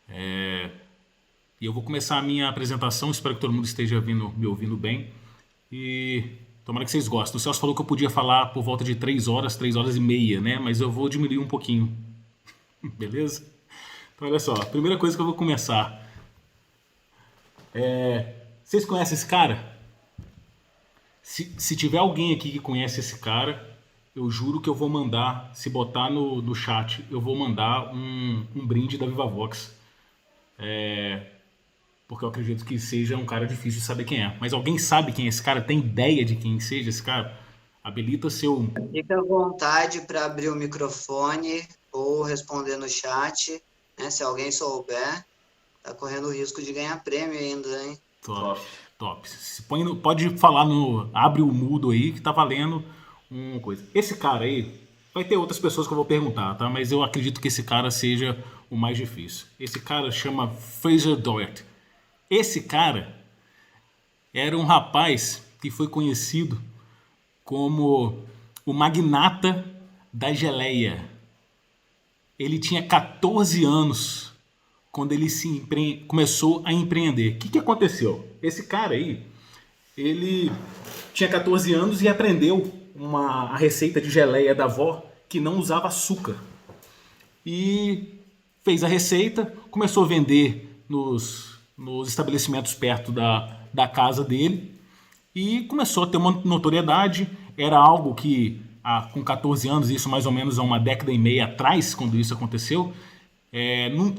E eu vou começar a minha apresentação, espero que todo mundo esteja me ouvindo bem. E tomara que vocês gostem. O Celso falou que eu podia falar por volta de 3 horas e meia, né? Mas eu vou diminuir um pouquinho, beleza? Então olha só, a primeira coisa que eu vou começar. Vocês conhecem esse cara? Se tiver alguém aqui que conhece esse cara, eu juro que eu vou mandar, se botar no chat, eu vou mandar um brinde da Vivavox. Porque eu acredito que seja um cara difícil de saber quem é. Mas alguém sabe quem é esse cara? Tem ideia de quem seja esse cara? Habilita seu. Fica à vontade para abrir o microfone ou responder no chat, né? Se alguém souber, tá correndo o risco de ganhar prêmio ainda, hein? Top. Top. Pode falar no. Abre o mudo aí que tá valendo uma coisa. Esse cara aí. Vai ter outras pessoas que eu vou perguntar, tá? Mas eu acredito que esse cara seja o mais difícil. Esse cara chama Fraser Doherty. Esse cara era um rapaz que foi conhecido como o magnata da geleia. Ele tinha 14 anos quando ele começou a empreender. O que aconteceu? Esse cara aí, ele tinha 14 anos e aprendeu a receita de geleia da avó que não usava açúcar. E fez a receita, começou a vender nos estabelecimentos perto da casa dele e começou a ter uma notoriedade. Era algo que, com 14 anos, isso mais ou menos há uma década e meia atrás, quando isso aconteceu,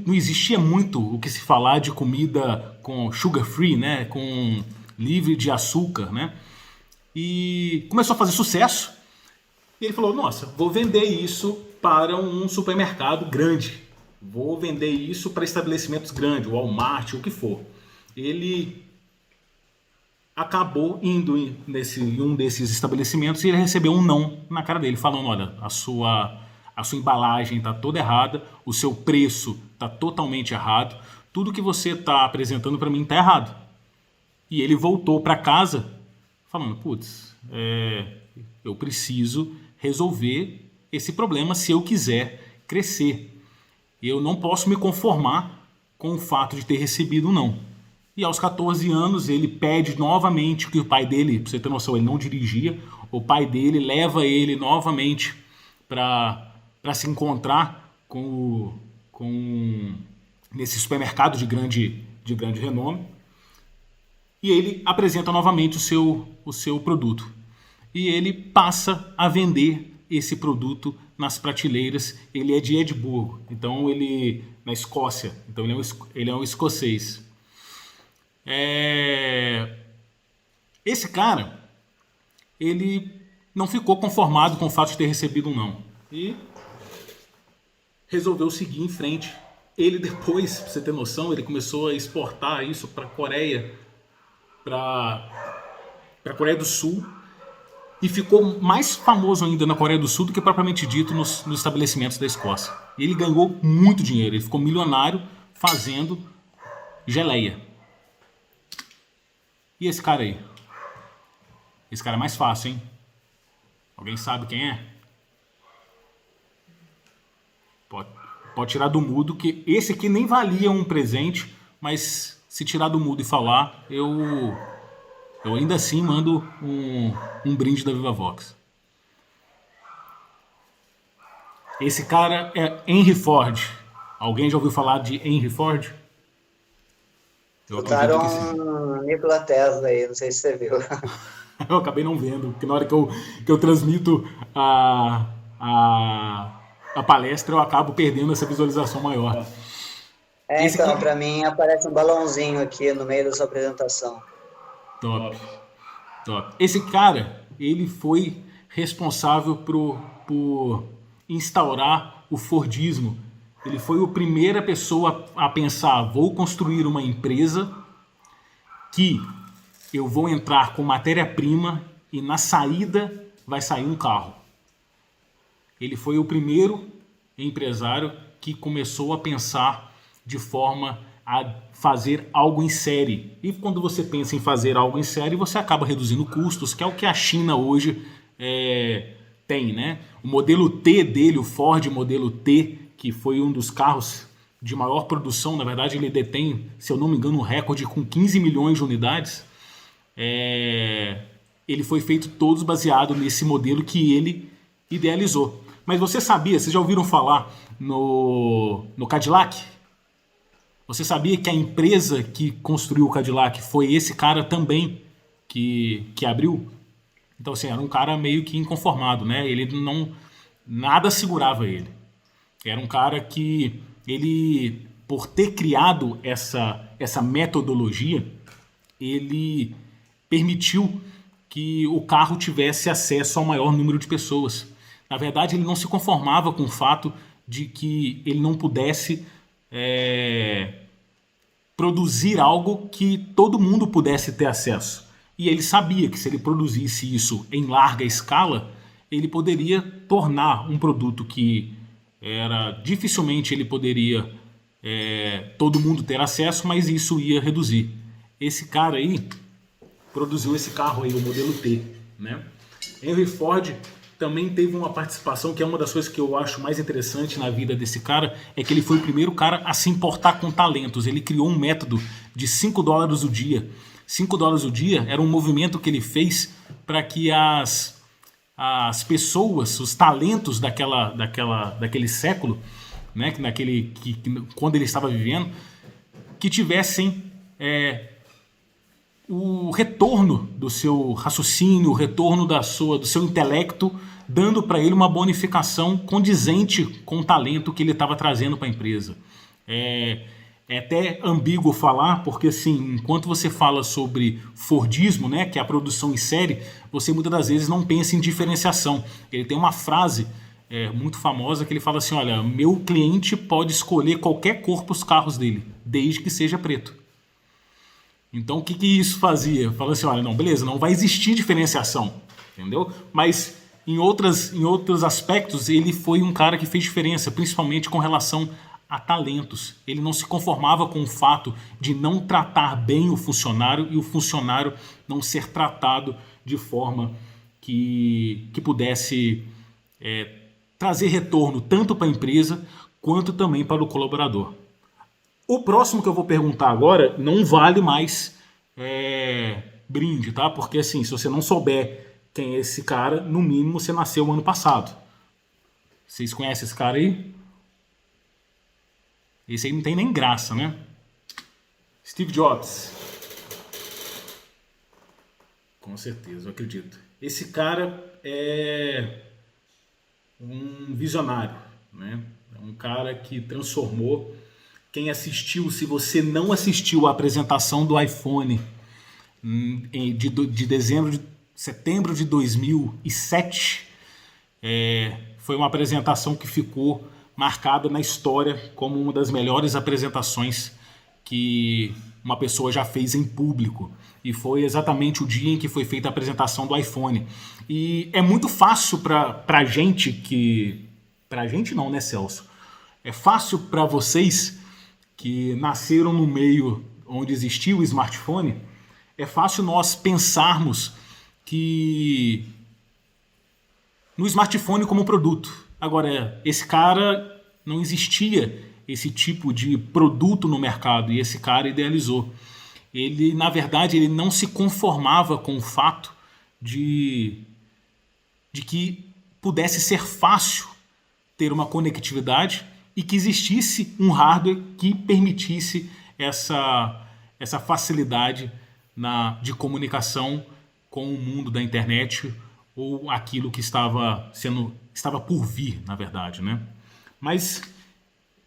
não existia muito o que se falar de comida com sugar free, né? Com livre de açúcar, né? E começou a fazer sucesso. E ele falou: nossa, vou vender isso para um supermercado grande. Vou vender isso para estabelecimentos grandes, Walmart, o que for. Ele acabou indo em um desses estabelecimentos e ele recebeu um não na cara dele, falando: olha, a sua embalagem está toda errada, o seu preço está totalmente errado, tudo que você está apresentando para mim está errado. E ele voltou para casa falando: putz, eu preciso resolver esse problema se eu quiser crescer. Eu não posso me conformar com o fato de ter recebido um não. E aos 14 anos ele pede novamente que o pai dele, pra você ter noção, ele não dirigia, o pai dele leva ele novamente para se encontrar nesse supermercado de grande renome. E ele apresenta novamente o seu produto. E ele passa a vender esse produto nas prateleiras. Ele é de Edimburgo, então na Escócia, então ele é um escocês. Esse cara, ele não ficou conformado com o fato de ter recebido um não e resolveu seguir em frente. Ele depois, pra você ter noção, ele começou a exportar isso para Coreia, para Coreia do Sul, e ficou mais famoso ainda na Coreia do Sul do que propriamente dito nos estabelecimentos da Escócia. E ele ganhou muito dinheiro, ele ficou milionário fazendo geleia. E esse cara aí? Esse cara é mais fácil, hein? Alguém sabe quem é? Pode tirar do mudo, que esse aqui nem valia um presente, mas se tirar do mudo e falar, eu ainda assim mando um brinde da Vivavox. Esse cara é Henry Ford. Alguém já ouviu falar de Henry Ford? Botaram Nikola Tesla aí, não sei se você viu. Eu acabei não vendo, porque na hora que eu transmito a palestra, eu acabo perdendo essa visualização maior. Então, para mim aparece um balãozinho aqui no meio da sua apresentação. Top. Top. Esse cara, ele foi responsável por instaurar o Fordismo. Ele foi a primeira pessoa a pensar: vou construir uma empresa que eu vou entrar com matéria-prima e na saída vai sair um carro. Ele foi o primeiro empresário que começou a pensar de forma a fazer algo em série. E quando você pensa em fazer algo em série, você acaba reduzindo custos, que é o que a China hoje tem, né? O modelo T dele, o Ford modelo T, que foi um dos carros de maior produção, na verdade ele detém, se eu não me engano, um recorde com 15 milhões de unidades. Ele foi feito todos baseado nesse modelo que ele idealizou. Mas você sabia, vocês já ouviram falar no Cadillac? Você sabia que a empresa que construiu o Cadillac foi esse cara também que abriu? Então, assim, era um cara meio que inconformado, né? Ele não... Nada segurava ele. Era um cara que ele, por ter criado essa metodologia, ele permitiu que o carro tivesse acesso ao maior número de pessoas. Na verdade, ele não se conformava com o fato de que ele não pudesse produzir algo que todo mundo pudesse ter acesso. E ele sabia que se ele produzisse isso em larga escala, ele poderia tornar um produto que dificilmente ele poderia todo mundo ter acesso, mas isso ia reduzir. Esse cara aí produziu esse carro aí, o modelo T, né? Henry Ford também teve uma participação, que é uma das coisas que eu acho mais interessante na vida desse cara, é que ele foi o primeiro cara a se importar com talentos. Ele criou um método de $5 o dia. $5 o dia era um movimento que ele fez para que as pessoas, os talentos daquele século, né, quando ele estava vivendo, que tivessem o retorno do seu raciocínio, o retorno do seu intelecto, dando para ele uma bonificação condizente com o talento que ele estava trazendo para a empresa. É até ambíguo falar, porque assim, enquanto você fala sobre Fordismo, né, que é a produção em série, você muitas das vezes não pensa em diferenciação. Ele tem uma frase muito famosa que ele fala assim: olha, meu cliente pode escolher qualquer cor para os carros dele, desde que seja preto. Então o que isso fazia? Fala assim, olha, não, beleza, não vai existir diferenciação, entendeu? Mas em outros aspectos ele foi um cara que fez diferença, principalmente com relação a talentos. Ele não se conformava com o fato de não tratar bem o funcionário e o funcionário não ser tratado de forma que pudesse trazer retorno tanto para a empresa quanto também para o colaborador. O próximo que eu vou perguntar agora não vale mais brinde, tá? Porque assim, se você não souber quem é esse cara, no mínimo você nasceu ano passado. Vocês conhecem esse cara aí? Esse aí não tem nem graça, né? Steve Jobs. Com certeza, eu acredito. Esse cara é um visionário, né? É um cara que transformou. Quem assistiu, se você não assistiu a apresentação do iPhone de setembro de 2007, foi uma apresentação que ficou marcada na história como uma das melhores apresentações que uma pessoa já fez em público. E foi exatamente o dia em que foi feita a apresentação do iPhone. E é muito fácil pra gente que... Pra gente não, né, Celso? É fácil para vocês que nasceram no meio onde existia o smartphone, é fácil nós pensarmos que no smartphone como produto. Agora, esse cara, não existia esse tipo de produto no mercado e esse cara idealizou. Ele, na verdade, ele não se conformava com o fato de que pudesse ser fácil ter uma conectividade e que existisse um hardware que permitisse essa facilidade de comunicação com o mundo da internet ou aquilo que estava por vir, na verdade, né? Mas,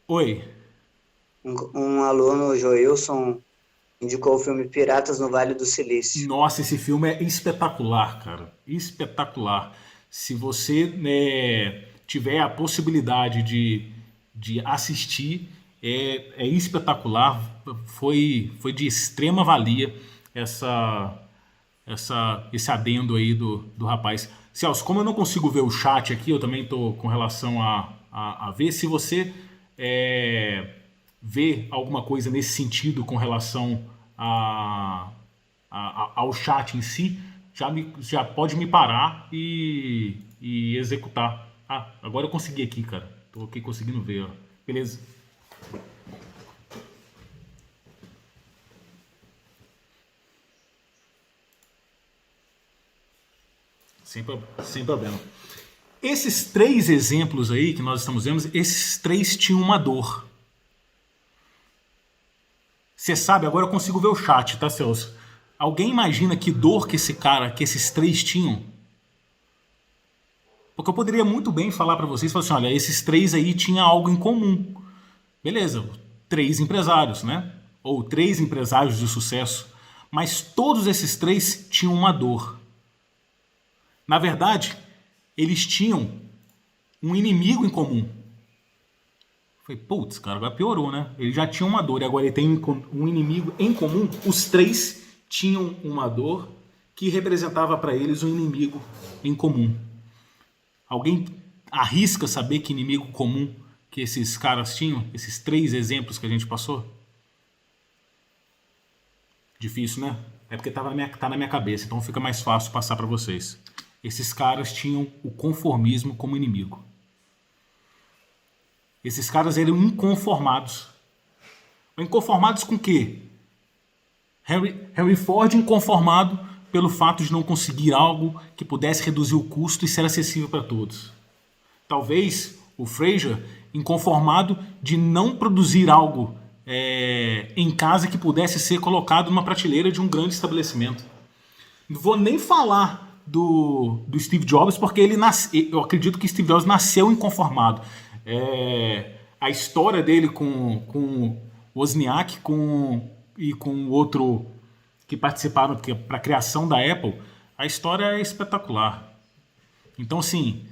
oi. Um aluno, o Joilson, indicou o filme Piratas no Vale do Silício. Nossa, esse filme é espetacular, cara. Espetacular. Se você tiver a possibilidade de assistir, é espetacular. Foi de extrema valia esse adendo aí do rapaz. Celso, como eu não consigo ver o chat aqui, eu também estou com relação a ver. Se você vê alguma coisa nesse sentido com relação ao chat em si, já pode me parar e executar. Ah, agora eu consegui aqui, cara. Tô aqui conseguindo ver, ó. Beleza. Sem problema. Esses 3 exemplos aí que nós estamos vendo, esses 3 tinham uma dor. Você sabe, agora eu consigo ver o chat, tá, Celso? Alguém imagina que dor que esses 3 tinham? Porque eu poderia muito bem falar para vocês, falar assim, olha, esses 3 aí tinham algo em comum. Beleza, 3 empresários, né? Ou 3 empresários de sucesso. Mas todos esses 3 tinham uma dor. Na verdade, eles tinham um inimigo em comum. Falei, putz, cara, agora piorou, né? Ele já tinha uma dor e agora ele tem um inimigo em comum. Os 3 tinham uma dor que representava para eles um inimigo em comum. Alguém arrisca saber que inimigo comum que esses caras tinham? Esses 3 exemplos que a gente passou? Difícil, né? É porque tá na minha cabeça, então fica mais fácil passar para vocês. Esses caras tinham o conformismo como inimigo. Esses caras eram inconformados. Inconformados com o quê? Henry Ford inconformado pelo fato de não conseguir algo que pudesse reduzir o custo e ser acessível para todos. Talvez o Fraser inconformado de não produzir algo em casa que pudesse ser colocado numa prateleira de um grande estabelecimento. Não vou nem falar do Steve Jobs, porque eu acredito que Steve Jobs nasceu inconformado. A história dele com o Wozniak e com o outro que participaram para a criação da Apple, a história é espetacular. Então, assim,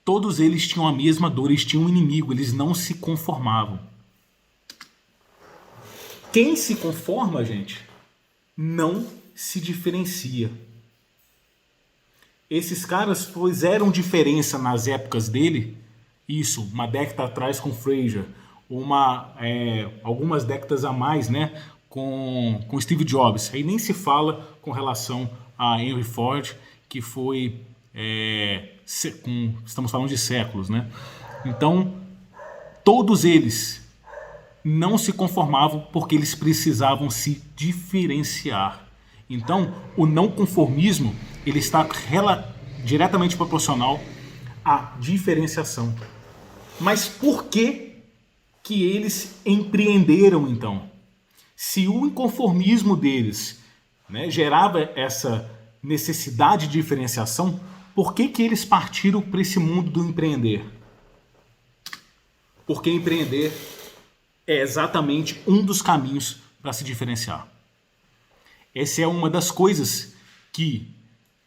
todos eles tinham a mesma dor, eles tinham um inimigo, eles não se conformavam. Quem se conforma, gente, não se diferencia. Esses caras fizeram diferença nas épocas dele, isso, uma década atrás com Fraser, algumas décadas a mais, né, com Steve Jobs. Aí nem se fala com relação a Henry Ford, que foi, estamos falando de séculos, né? Então, todos eles não se conformavam porque eles precisavam se diferenciar. Então, o não conformismo ele está diretamente proporcional à diferenciação. Mas por que eles empreenderam, então? Se o inconformismo deles, né, gerava essa necessidade de diferenciação, por que eles partiram para esse mundo do empreender? Porque empreender é exatamente um dos caminhos para se diferenciar. Essa é uma das coisas que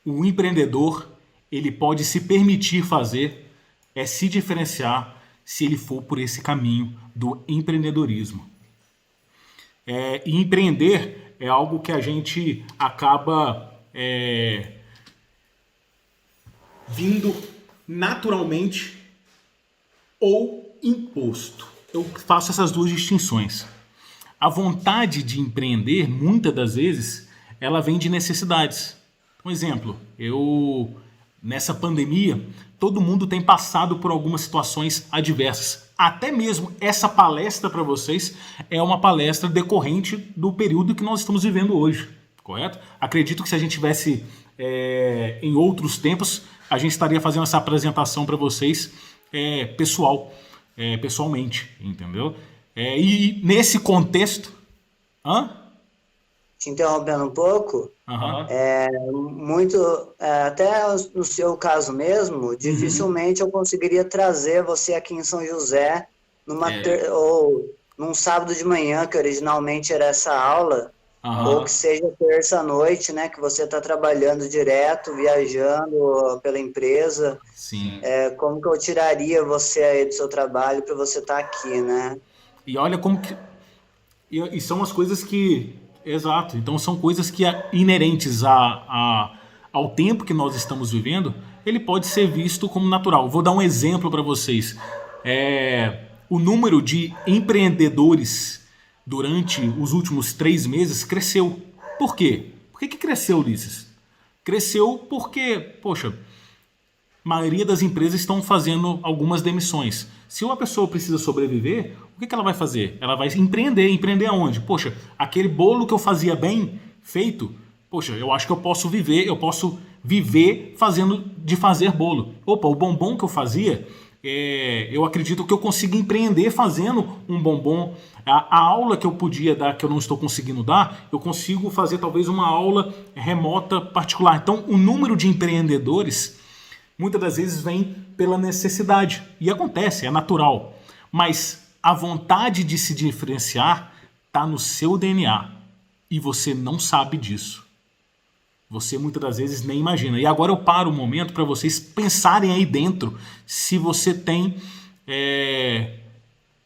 o empreendedor ele pode se permitir fazer, é se diferenciar se ele for por esse caminho do empreendedorismo. E empreender é algo que a gente acaba vindo naturalmente ou imposto. Eu faço essas 2 distinções. A vontade de empreender, muitas das vezes, ela vem de necessidades. Um exemplo, nessa pandemia, todo mundo tem passado por algumas situações adversas. Até mesmo essa palestra para vocês é uma palestra decorrente do período que nós estamos vivendo hoje, correto? Acredito que se a gente tivesse em outros tempos, a gente estaria fazendo essa apresentação para vocês pessoalmente, entendeu? E nesse contexto... Te interrompendo um pouco, até no seu caso mesmo, dificilmente eu conseguiria trazer você aqui em São José ou num sábado de manhã, que originalmente era essa aula, ou que seja terça-noite, né, que você está trabalhando direto, viajando pela empresa. Sim. Como que eu tiraria você aí do seu trabalho para você estar aqui, né? E olha como que... E são as coisas que... Exato. Então são coisas que inerentes ao tempo que nós estamos vivendo, ele pode ser visto como natural. Vou dar um exemplo para vocês. O número de empreendedores durante os últimos 3 meses cresceu. Por quê? Por que cresceu, Ulisses? Cresceu porque, poxa, a maioria das empresas estão fazendo algumas demissões. Se uma pessoa precisa sobreviver, o que ela vai fazer? Ela vai empreender. Empreender aonde? Poxa, aquele bolo que eu fazia bem feito, poxa, eu acho que eu posso viver, eu posso viver de fazer bolo. Opa, o bombom que eu fazia, eu acredito que eu consigo empreender fazendo um bombom. A aula que eu podia dar, que eu não estou conseguindo dar, eu consigo fazer talvez uma aula remota particular. Então, o número de empreendedores muitas das vezes vem pela necessidade. E acontece, é natural. Mas a vontade de se diferenciar está no seu DNA. E você não sabe disso. Você muitas das vezes nem imagina. E agora eu paro um momento para vocês pensarem aí dentro se você tem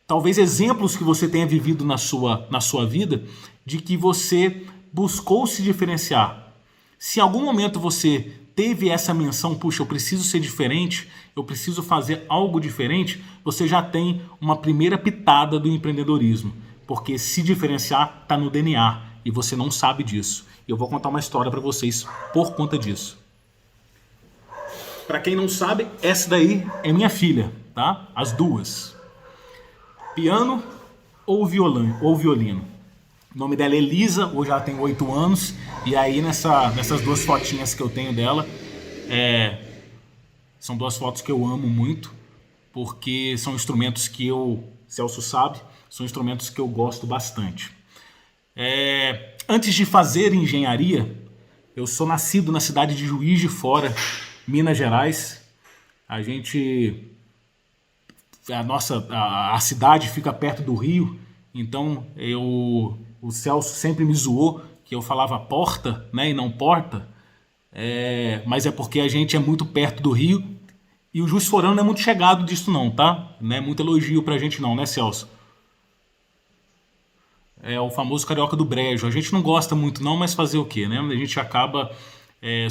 talvez exemplos que você tenha vivido na sua vida de que você buscou se diferenciar. Se em algum momento você teve essa menção, puxa, eu preciso ser diferente, eu preciso fazer algo diferente, você já tem uma primeira pitada do empreendedorismo. Porque se diferenciar está no DNA e você não sabe disso. E eu vou contar uma história para vocês por conta disso. Para quem não sabe, essa daí é minha filha, tá? As duas. Piano ou violino. O nome dela é Elisa, hoje ela tem 8 anos. E aí nessas duas fotinhas que eu tenho dela, são duas fotos que eu amo muito, porque são instrumentos que Celso sabe, são instrumentos que eu gosto bastante. Antes de fazer engenharia, eu sou nascido na cidade de Juiz de Fora, Minas Gerais. A cidade fica perto do rio, então o Celso sempre me zoou que eu falava porta, né, e não porta, mas é porque a gente é muito perto do rio e o Juiz de Fora não é muito chegado disso não, tá? Não é muito elogio pra gente não, né, Celso? É o famoso carioca do brejo. A gente não gosta muito não, mas fazer o quê, né? A gente acaba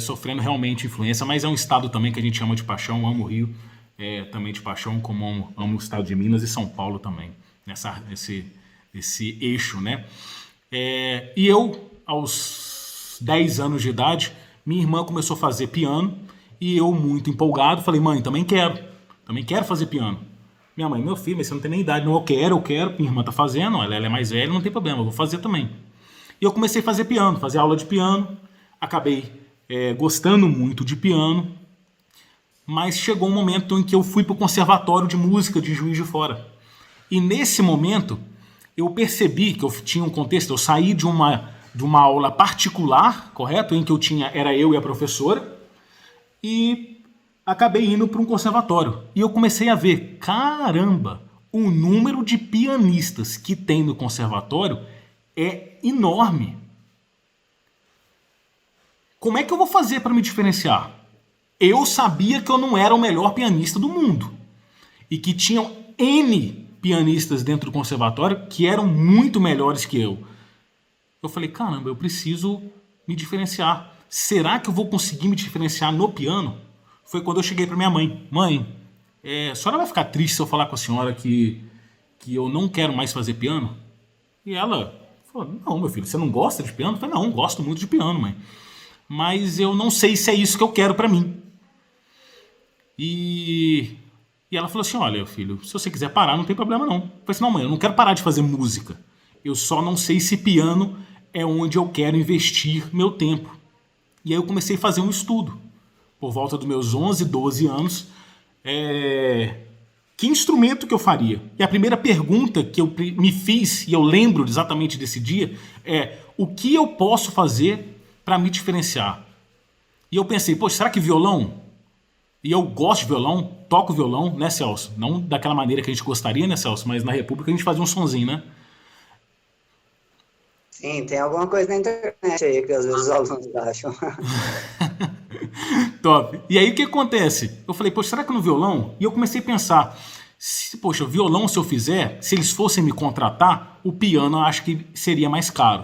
sofrendo realmente influência, mas é um estado também que a gente ama de paixão, amo o Rio também de paixão, como amo o estado de Minas e São Paulo também, esse eixo, né? E eu, aos 10 anos de idade, minha irmã começou a fazer piano e eu, muito empolgado, falei, mãe, também quero fazer piano. Minha mãe, meu filho, mas você não tem nem idade. Não, eu quero, minha irmã tá fazendo, ela é mais velha, não tem problema, eu vou fazer também. E eu comecei a fazer piano, fazer aula de piano, acabei gostando muito de piano, mas chegou um momento em que eu fui pro Conservatório de Música de Juiz de Fora. E nesse momento, eu percebi que eu tinha um contexto, eu saí de uma aula particular, correto? Em que era eu e a professora, e acabei indo para um conservatório. E eu comecei a ver, caramba, o número de pianistas que tem no conservatório é enorme. Como é que eu vou fazer para me diferenciar? Eu sabia que eu não era o melhor pianista do mundo. E que tinham N pianistas dentro do conservatório que eram muito melhores que eu. Eu falei, caramba, eu preciso me diferenciar. Será que eu vou conseguir me diferenciar no piano? Foi quando eu cheguei para minha mãe. Mãe, a senhora vai ficar triste se eu falar com a senhora que eu não quero mais fazer piano? E ela falou, não, meu filho, você não gosta de piano? Eu falei, não, gosto muito de piano, mãe. Mas eu não sei se é isso que eu quero para mim. E ela falou assim, olha, filho, se você quiser parar, não tem problema não. Eu falei assim, não, mãe, eu não quero parar de fazer música. Eu só não sei se piano é onde eu quero investir meu tempo. E aí eu comecei a fazer um estudo. Por volta dos meus 11, 12 anos, que instrumento que eu faria? E a primeira pergunta que eu me fiz, e eu lembro exatamente desse dia, o que eu posso fazer para me diferenciar? E eu pensei, poxa, será que violão? E eu gosto de violão, toco violão, né, Celso? Não daquela maneira que a gente gostaria, né, Celso? Mas na República a gente fazia um sonzinho, né? Sim, tem alguma coisa na internet aí que às vezes os alunos acham. Top. E aí o que acontece? Eu falei, poxa, será que no violão? E eu comecei a pensar, poxa, violão se eu fizer, se eles fossem me contratar, o piano eu acho que seria mais caro.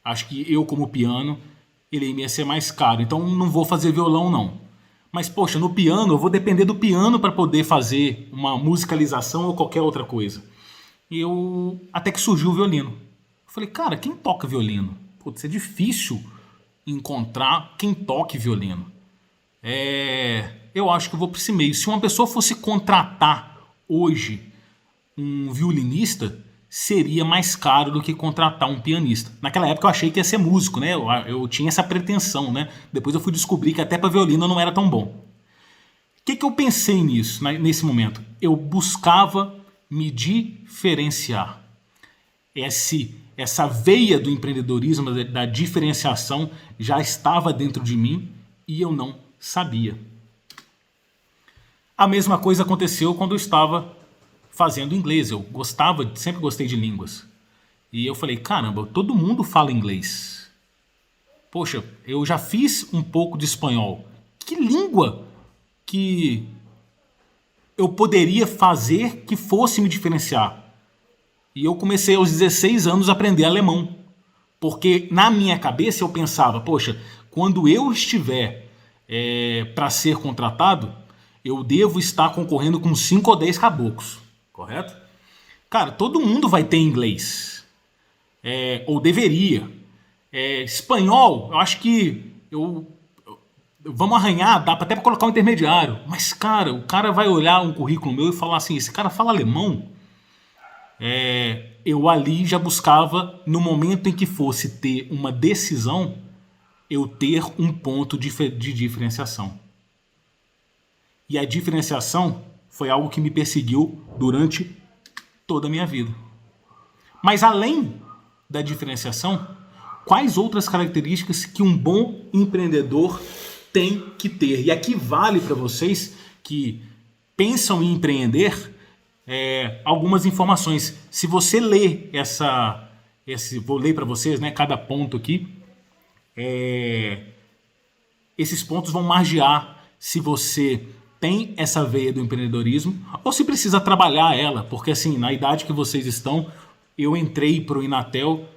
Acho que eu como piano, ele ia ser mais caro. Então não vou fazer violão não. Mas poxa, no piano eu vou depender do piano para poder fazer uma musicalização ou qualquer outra coisa. E até que surgiu o violino. Eu falei, cara, quem toca violino? Putz, é difícil encontrar quem toque violino. Eu acho que eu vou para esse meio. Se uma pessoa fosse contratar hoje um violinista, seria mais caro do que contratar um pianista. Naquela época eu achei que ia ser músico, né? Eu tinha essa pretensão, né? Depois eu fui descobrir que até para violino eu não era tão bom. O que eu pensei nisso, nesse momento? Eu buscava me diferenciar. Essa veia do empreendedorismo, da diferenciação, já estava dentro de mim e eu não sabia. A mesma coisa aconteceu quando eu estava fazendo inglês. Eu sempre gostei de línguas. E eu falei, caramba, todo mundo fala inglês. Poxa, eu já fiz um pouco de espanhol. Que língua que eu poderia fazer que fosse me diferenciar? E eu comecei aos 16 anos a aprender alemão. Porque na minha cabeça eu pensava, poxa, quando eu estiver para ser contratado, eu devo estar concorrendo com 5 ou 10 caboclos, correto? Cara, todo mundo vai ter inglês, ou deveria. Espanhol, eu acho que vamos arranhar, dá até para colocar um intermediário. Mas, cara, o cara vai olhar um currículo meu e falar assim, esse cara fala alemão? Eu ali já buscava, no momento em que fosse ter uma decisão, eu ter um ponto de diferenciação. E a diferenciação foi algo que me perseguiu durante toda a minha vida. Mas além da diferenciação, quais outras características que um bom empreendedor tem que ter? E aqui vale para vocês que pensam em empreender algumas informações. Se você ler vou ler para vocês, né, cada ponto aqui, esses pontos vão margear se você tem essa veia do empreendedorismo ou se precisa trabalhar ela, porque assim, na idade que vocês estão, eu entrei pro Inatel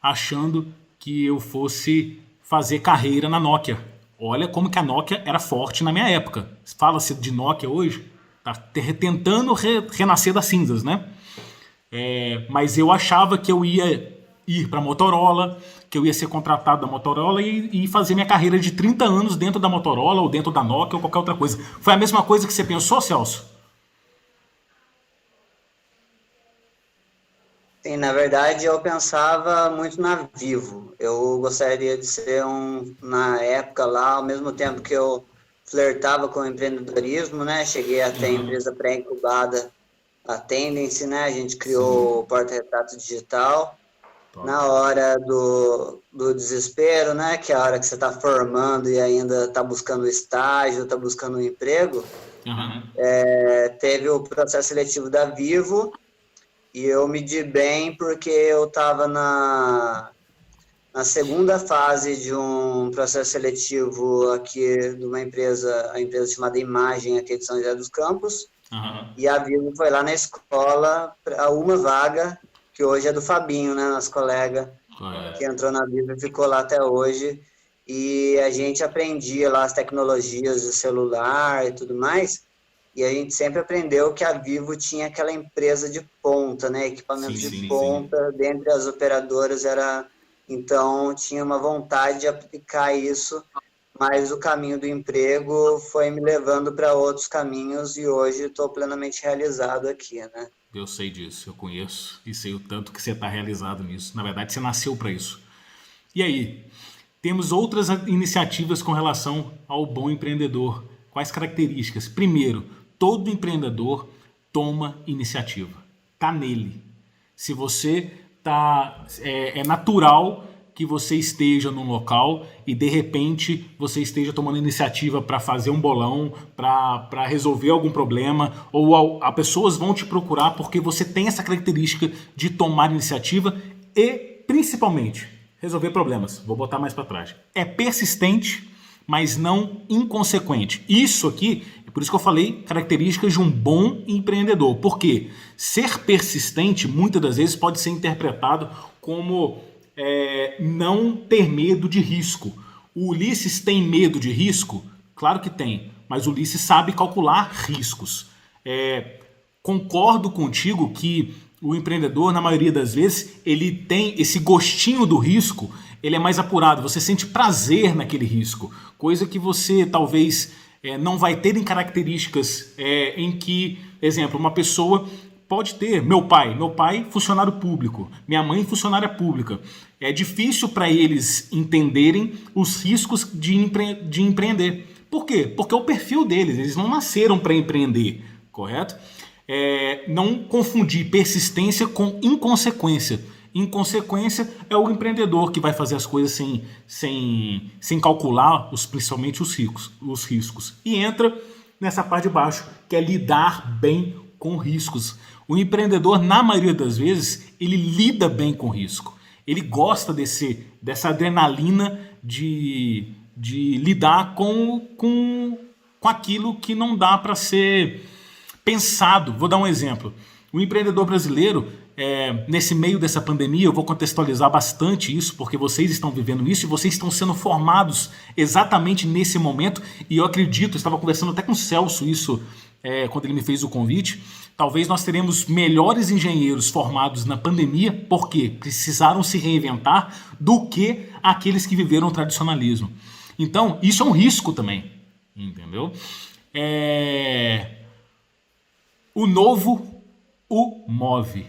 achando que eu fosse fazer carreira na Nokia. Olha como que a Nokia era forte na minha época. Fala-se de Nokia hoje, tá tentando renascer das cinzas, né? Mas eu achava que eu ia ir para a Motorola, que eu ia ser contratado da Motorola e fazer minha carreira de 30 anos dentro da Motorola ou dentro da Nokia ou qualquer outra coisa. Foi a mesma coisa que você pensou, Celso? Sim, na verdade eu pensava muito na Vivo. Eu gostaria de ser na época lá, ao mesmo tempo que eu flertava com o empreendedorismo, né? Cheguei a ter a empresa pré-incubada, a Tendence, né? A gente criou o porta-retrato digital. Na hora do desespero, né? Que é a hora que você está formando e ainda está buscando estágio, está buscando um emprego, teve o processo seletivo da Vivo e eu me di bem porque eu estava na segunda fase de um processo seletivo aqui de uma empresa, a empresa chamada Imagem, aqui de São José dos Campos, e a Vivo foi lá na escola para uma vaga, que hoje é do Fabinho, né, nosso colega, que entrou na Vivo e ficou lá até hoje, e a gente aprendia lá as tecnologias do celular e tudo mais, e a gente sempre aprendeu que a Vivo tinha aquela empresa de ponta, né, equipamento de ponta, dentre as operadoras então tinha uma vontade de aplicar isso, mas o caminho do emprego foi me levando para outros caminhos e hoje estou plenamente realizado aqui, né. Eu sei disso, eu conheço e sei o tanto que você está realizado nisso. Na verdade, você nasceu para isso. E aí, temos outras iniciativas com relação ao bom empreendedor. Quais características? Primeiro, todo empreendedor toma iniciativa. Tá nele. Se você tá, é natural que você esteja num local e de repente você esteja tomando iniciativa para fazer um bolão, para resolver algum problema, ou as pessoas vão te procurar porque você tem essa característica de tomar iniciativa e principalmente resolver problemas. Vou botar mais para trás. É persistente, mas não inconsequente. Isso aqui, é por isso que eu falei características de um bom empreendedor. Porque ser persistente muitas das vezes pode ser interpretado como não ter medo de risco. O Ulisses tem medo de risco? Claro que tem, mas o Ulisses sabe calcular riscos. Concordo contigo que o empreendedor, na maioria das vezes, ele tem esse gostinho do risco, ele é mais apurado, você sente prazer naquele risco, coisa que você talvez não vai ter em características em que, exemplo, uma pessoa pode ter. Meu pai, funcionário público. Minha mãe, funcionária pública. É difícil para eles entenderem os riscos de empreender. Por quê? Porque é o perfil deles. Eles não nasceram para empreender, correto? Não confundir persistência com inconsequência. Inconsequência é o empreendedor que vai fazer as coisas sem calcular, principalmente os riscos. E entra nessa parte de baixo, que é lidar bem com riscos. O empreendedor, na maioria das vezes, ele lida bem com risco. Ele gosta dessa adrenalina de lidar com aquilo que não dá para ser pensado. Vou dar um exemplo. O empreendedor brasileiro, nesse meio dessa pandemia, eu vou contextualizar bastante isso, porque vocês estão vivendo isso e vocês estão sendo formados exatamente nesse momento. E eu acredito, eu estava conversando até com o Celso isso quando ele me fez o convite, talvez nós teremos melhores engenheiros formados na pandemia, porque precisaram se reinventar, do que aqueles que viveram o tradicionalismo. Então, isso é um risco também, entendeu? O novo o move.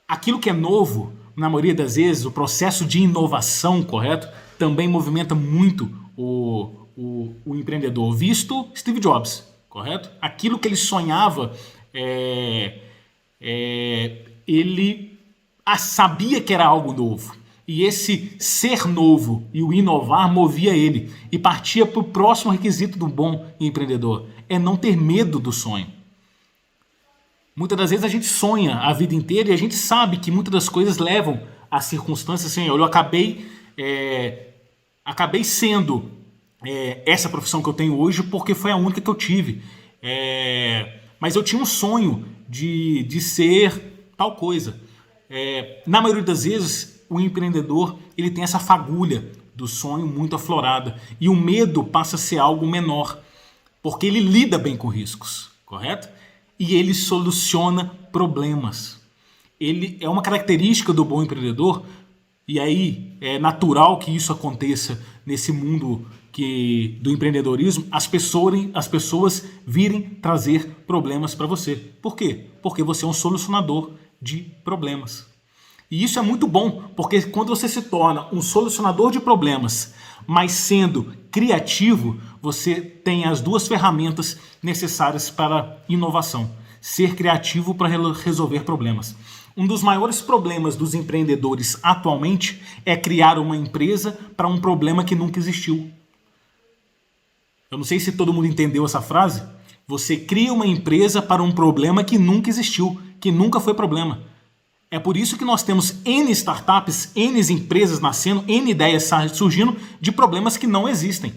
Aquilo que é novo, na maioria das vezes, o processo de inovação, correto? Também movimenta muito o empreendedor, visto Steve Jobs, correto? Aquilo que ele sonhava, ele sabia que era algo novo. E esse ser novo e o inovar movia ele. E partia para o próximo requisito do bom empreendedor. É não ter medo do sonho. Muitas das vezes a gente sonha a vida inteira e a gente sabe que muitas das coisas levam a circunstâncias assim. Eu acabei sendo essa profissão que eu tenho hoje porque foi a única que eu tive. Mas eu tinha um sonho de ser tal coisa. Na maioria das vezes, o empreendedor ele tem essa fagulha do sonho muito aflorada. E o medo passa a ser algo menor. Porque ele lida bem com riscos, correto? E ele soluciona problemas. Ele é uma característica do bom empreendedor, e aí é natural que isso aconteça nesse mundo do empreendedorismo, as pessoas virem trazer problemas para você. Por quê? Porque você é um solucionador de problemas. E isso é muito bom, porque quando você se torna um solucionador de problemas, mas sendo criativo, você tem as duas ferramentas necessárias para inovação. Ser criativo para resolver problemas. Um dos maiores problemas dos empreendedores atualmente é criar uma empresa para um problema que nunca existiu. Eu não sei se todo mundo entendeu essa frase. Você cria uma empresa para um problema que nunca existiu, que nunca foi problema. É por isso que nós temos N startups, N empresas nascendo, N ideias surgindo de problemas que não existem.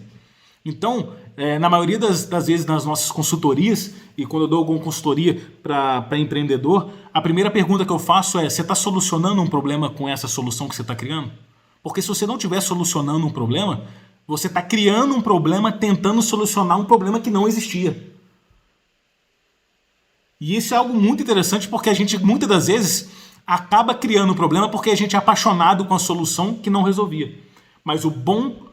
Então, na maioria das vezes nas nossas consultorias, e quando eu dou alguma consultoria para empreendedor, a primeira pergunta que eu faço é: você está solucionando um problema com essa solução que você está criando? Porque se você não estiver solucionando um problema, você está criando um problema tentando solucionar um problema que não existia. E isso é algo muito interessante porque a gente, muitas das vezes, acaba criando um problema porque a gente é apaixonado com a solução que não resolvia. Mas o bom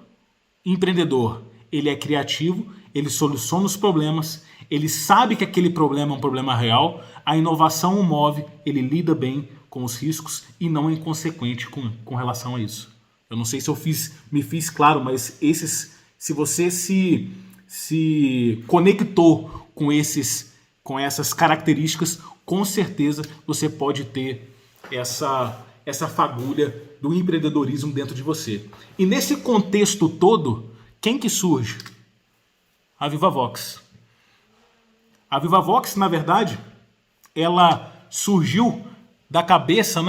empreendedor, ele é criativo, ele soluciona os problemas, ele sabe que aquele problema é um problema real, a inovação o move, ele lida bem com os riscos e não é inconsequente com relação a isso. Eu não sei se eu me fiz claro, mas se você se conectou com essas características, com certeza você pode ter essa fagulha do empreendedorismo dentro de você. E nesse contexto todo, quem que surge? A Vivavox. A Vivavox, na verdade, ela surgiu da cabeça,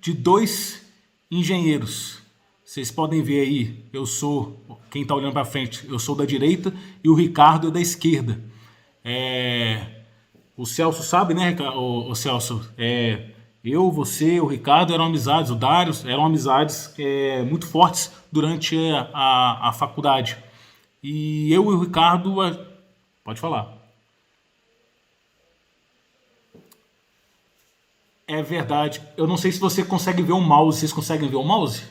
de dois engenheiros. Vocês podem ver aí, quem está olhando para frente, eu sou da direita e o Ricardo é da esquerda. O Celso sabe, o Celso? Eu, você, o Ricardo eram amizades, o Dário eram amizades muito fortes durante a faculdade. E eu e o Ricardo... Pode falar. É verdade. Eu não sei se você consegue ver o mouse. Vocês conseguem ver o mouse?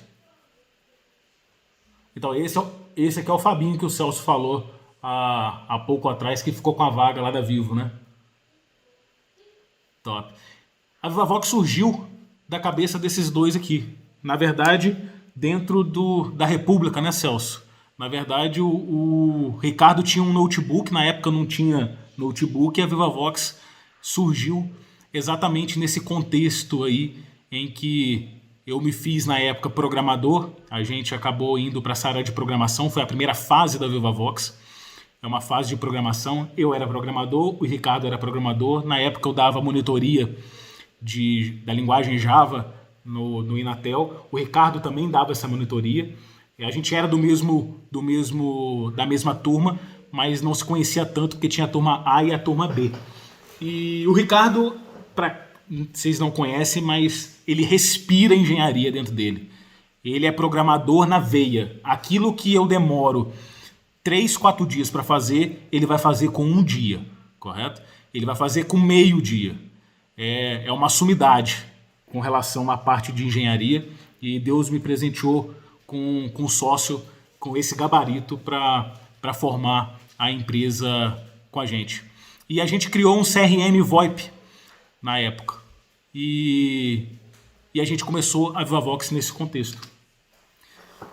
Então, esse aqui é o Fabinho que o Celso falou há pouco atrás, que ficou com a vaga lá da Vivo, né? Top. A Vivavox surgiu da cabeça desses dois aqui. Na verdade, dentro da República, né, Celso? Na verdade, o Ricardo tinha um notebook, na época não tinha notebook, e a Vivavox surgiu exatamente nesse contexto aí em que eu me fiz, na época, programador. A gente acabou indo para essa área de programação, foi a primeira fase da Vivavox. É uma fase de programação. Eu era programador, o Ricardo era programador. Na época eu dava monitoria da linguagem Java no Inatel. O Ricardo também dava essa monitoria. A gente era da mesma turma, mas não se conhecia tanto porque tinha a turma A e a turma B. E o Ricardo, vocês não conhecem, mas ele respira engenharia dentro dele. Ele é programador na veia. Aquilo que eu demoro 3, 4 dias para fazer, ele vai fazer com 1 dia, correto? Ele vai fazer com meio dia. É uma sumidade com relação à parte de engenharia, e Deus me presenteou com um sócio com esse gabarito para formar a empresa com a gente. E a gente criou um CRM VoIP na época. E a gente começou a Vivavox nesse contexto.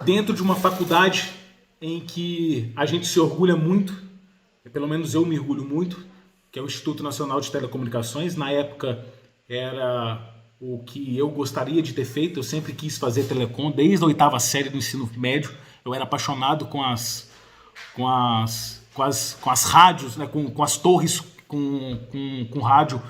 Dentro de uma faculdade em que a gente se orgulha muito, pelo menos eu me orgulho muito, que é o Instituto Nacional de Telecomunicações. Na época era o que eu gostaria de ter feito. Eu sempre quis fazer telecom, desde a 8ª série do ensino médio. Eu era apaixonado com as rádios, né, com as torres, com rádio,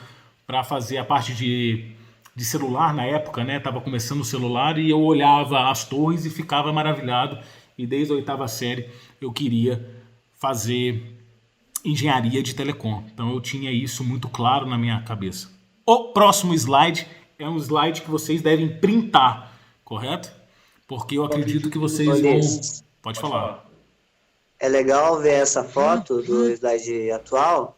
para fazer a parte de celular na época, né? Tava começando o celular e eu olhava as torres e ficava maravilhado. E desde a 8ª série eu queria fazer engenharia de telecom. Então eu tinha isso muito claro na minha cabeça. O próximo slide é um slide que vocês devem printar, correto? Porque eu acredito que vocês vão... Pode falar. É legal ver essa foto do slide atual,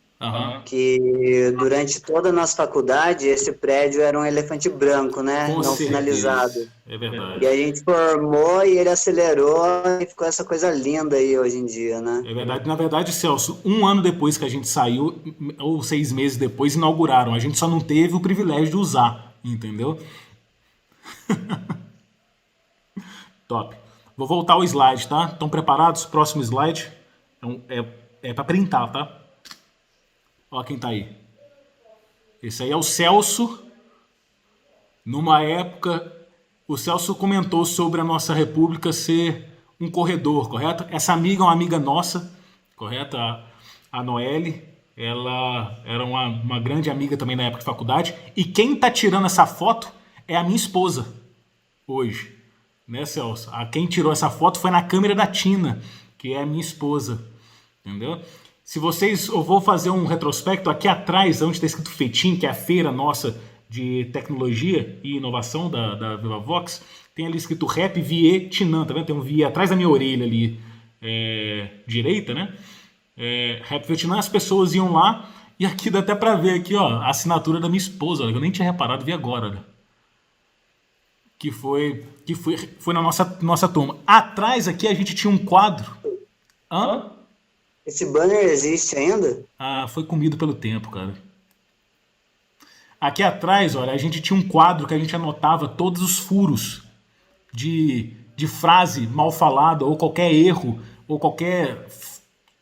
que durante toda a nossa faculdade esse prédio era um elefante branco, né? Com não certeza. Finalizado. É verdade. E a gente formou e ele acelerou e ficou essa coisa linda aí hoje em dia, né? É verdade. Na verdade, Celso, 1 ano depois que a gente saiu, ou 6 meses depois, inauguraram. A gente só não teve o privilégio de usar, entendeu? Top. Vou voltar ao slide, tá? Estão preparados? Próximo slide. Então, é para printar, tá? Olha quem tá aí. Esse aí é o Celso. Numa época, o Celso comentou sobre a nossa república ser um corredor, correto? Essa amiga é uma amiga nossa, correto? A Noelle. Ela era uma grande amiga também na época de faculdade. E quem tá tirando essa foto é a minha esposa hoje. Né, Celso? Quem tirou essa foto foi na câmera da Tina, que é a minha esposa. Entendeu? Se vocês... Eu vou fazer um retrospecto aqui atrás, onde está escrito FETIM, que é a feira nossa de tecnologia e inovação da Vivavox. Tem ali escrito Rap Vietnã, tá vendo? Tem um V atrás da minha orelha ali, direita, né? Rap Vietnã, as pessoas iam lá, e aqui dá até para ver aqui, ó, a assinatura da minha esposa, olha, que eu nem tinha reparado, vi agora, olha. Que foi na nossa turma. Atrás aqui a gente tinha um quadro. Hã? Esse banner existe ainda? Foi comido pelo tempo, cara. Aqui atrás, olha, a gente tinha um quadro que a gente anotava todos os furos de frase mal falada, ou qualquer erro, ou qualquer...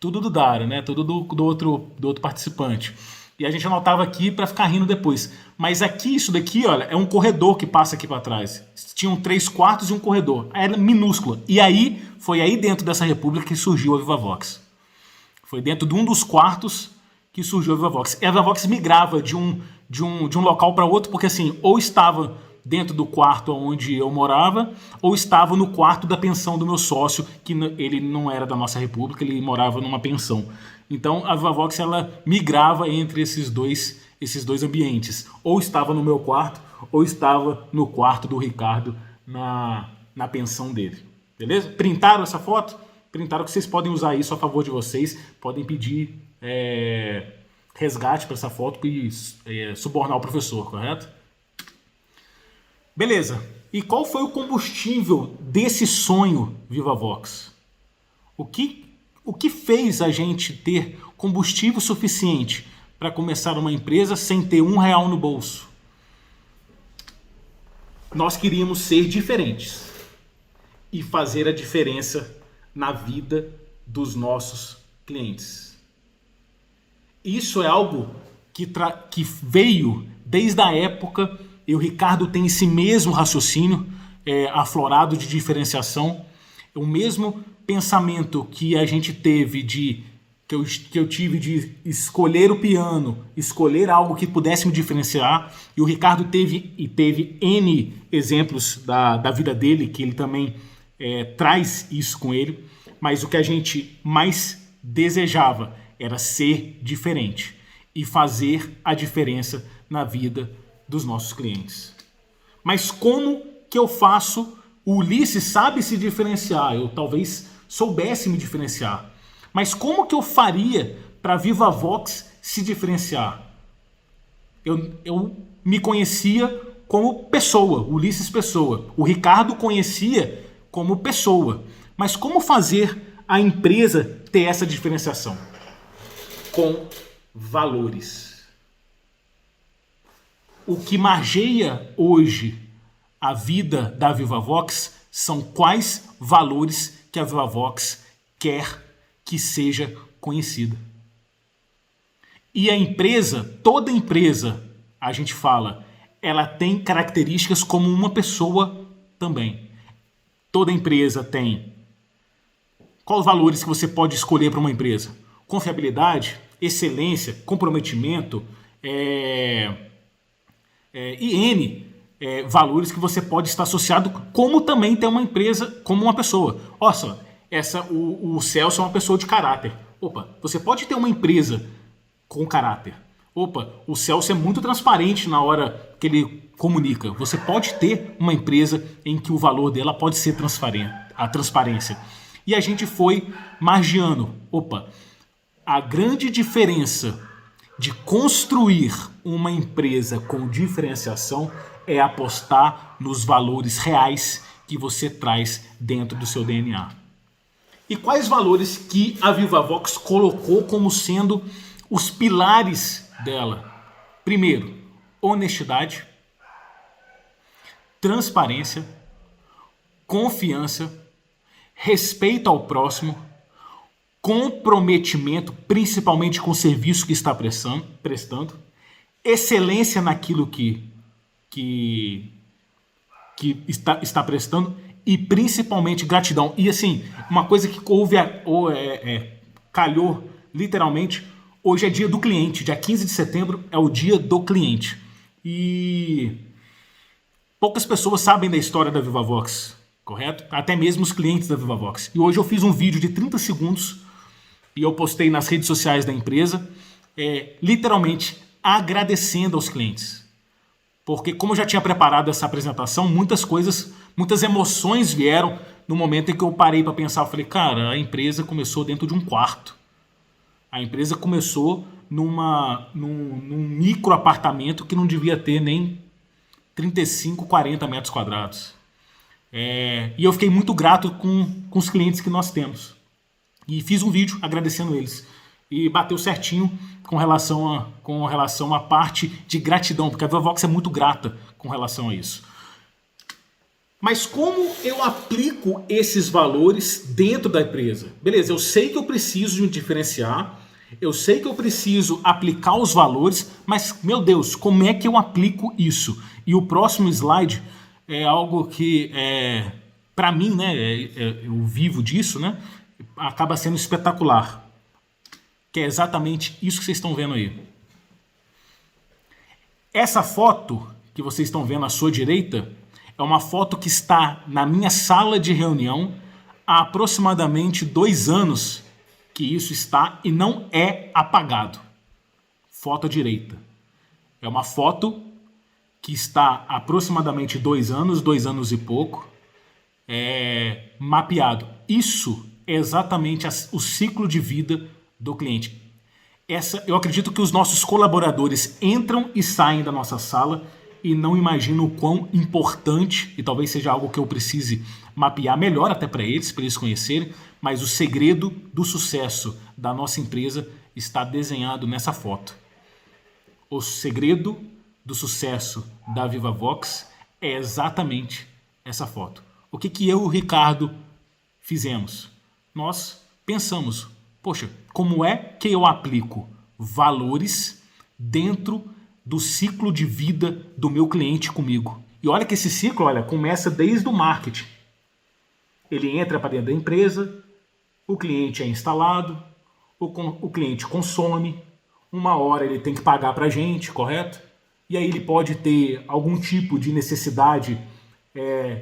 Tudo do Dara, né? Tudo do outro participante. E a gente anotava aqui para ficar rindo depois. Mas aqui, isso daqui, olha, é um corredor que passa aqui para trás. Tinham 3 quartos e um corredor. Era minúscula. E aí, foi aí dentro dessa república que surgiu a Vivavox. Foi dentro de um dos quartos que surgiu a Vivavox. E a Vivavox migrava de um local para outro, porque assim, ou estava dentro do quarto onde eu morava, ou estava no quarto da pensão do meu sócio, que ele não era da nossa república, ele morava numa pensão. Então a Vivavox, ela migrava entre esses dois ambientes. Ou estava no meu quarto, ou estava no quarto do Ricardo, na pensão dele. Beleza? Printaram essa foto? Printaram, que vocês podem usar isso a favor de vocês, podem pedir resgate para essa foto e subornar o professor, correto? Beleza. E qual foi o combustível desse sonho Vivavox? O que fez a gente ter combustível suficiente para começar uma empresa sem ter R$ 1 no bolso. Nós queríamos ser diferentes e fazer a diferença na vida dos nossos clientes. Isso é algo que veio desde a época, e o Ricardo tem esse mesmo raciocínio aflorado de diferenciação, o mesmo pensamento que a gente teve que eu tive de escolher o piano, escolher algo que pudesse me diferenciar, e o Ricardo teve N exemplos da vida dele, que ele também traz isso com ele, mas o que a gente mais desejava era ser diferente e fazer a diferença na vida dos nossos clientes. Mas como que eu faço? O Ulisses sabe se diferenciar, eu talvez soubesse me diferenciar, mas como que eu faria para a Vivavox se diferenciar? Eu me conhecia como pessoa, Ulisses pessoa. O Ricardo conhecia como pessoa. Mas como fazer a empresa ter essa diferenciação? Com valores. O que margeia hoje a vida da Vivavox são quais valores que a Vivavox quer que seja conhecida. E a empresa, toda empresa, a gente fala, ela tem características como uma pessoa também. Toda empresa tem. Quais os valores que você pode escolher para uma empresa? Confiabilidade, excelência, comprometimento, valores que você pode estar associado, como também tem uma empresa, como uma pessoa. Olha, o Celso é uma pessoa de caráter. Opa, você pode ter uma empresa com caráter. Opa, o Celso é muito transparente na hora que ele comunica. Você pode ter uma empresa em que o valor dela pode ser a transparência. E a gente foi margeando. Opa, a grande diferença de construir uma empresa com diferenciação é apostar nos valores reais que você traz dentro do seu DNA. E quais valores que a Vivavox colocou como sendo os pilares dela? Primeiro, honestidade, transparência, confiança, respeito ao próximo, comprometimento, principalmente com o serviço que está prestando, excelência naquilo que está prestando e principalmente gratidão. E assim, uma coisa que calhou literalmente, hoje é dia do cliente, dia 15 de setembro é o dia do cliente. E poucas pessoas sabem da história da Vivavox, correto? Até mesmo os clientes da Vivavox. E hoje eu fiz um vídeo de 30 segundos e eu postei nas redes sociais da empresa, literalmente agradecendo aos clientes. Porque como eu já tinha preparado essa apresentação, muitas emoções vieram no momento em que eu parei para pensar. Eu falei, cara, a empresa começou dentro de um quarto. A empresa começou num micro apartamento que não devia ter nem 35, 40 metros quadrados. E eu fiquei muito grato com os clientes que nós temos. E fiz um vídeo agradecendo eles. E bateu certinho com relação à parte de gratidão, porque a Vivavox é muito grata com relação a isso. Mas como eu aplico esses valores dentro da empresa? Beleza, eu sei que eu preciso de me diferenciar, eu sei que eu preciso aplicar os valores, mas, meu Deus, como é que eu aplico isso? E o próximo slide é algo que, para mim, né, eu vivo disso, né, acaba sendo espetacular. Que é exatamente isso que vocês estão vendo aí. Essa foto que vocês estão vendo à sua direita é uma foto que está na minha sala de reunião há aproximadamente 2 anos que isso está e não é apagado. Foto à direita. É uma foto que está há aproximadamente 2 anos e pouco, mapeado. Isso é exatamente o ciclo de vida do cliente. Eu acredito que os nossos colaboradores entram e saem da nossa sala e não imaginam o quão importante, e talvez seja algo que eu precise mapear melhor até para eles conhecerem, mas o segredo do sucesso da nossa empresa está desenhado nessa foto. o segredo do sucesso da Vivavox é exatamente essa foto. O que eu e o Ricardo fizemos? Nós pensamos, poxa, como é que eu aplico valores dentro do ciclo de vida do meu cliente comigo? E olha que esse ciclo, olha, começa desde o marketing. Ele entra para dentro da empresa, o cliente é instalado, o cliente consome, uma hora ele tem que pagar para a gente, correto? E aí ele pode ter algum tipo de necessidade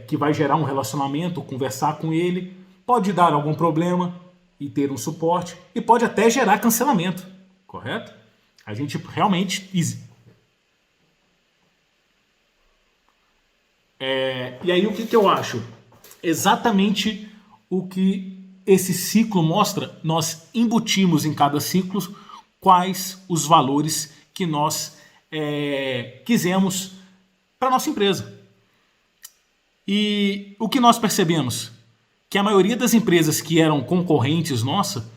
que vai gerar um relacionamento, conversar com ele, pode dar algum problema e ter um suporte, e pode até gerar cancelamento, correto? A gente realmente... E aí o que eu acho? Exatamente o que esse ciclo mostra, nós embutimos em cada ciclo quais os valores que nós quisemos para a nossa empresa. E o que nós percebemos? Que a maioria das empresas que eram concorrentes nossa,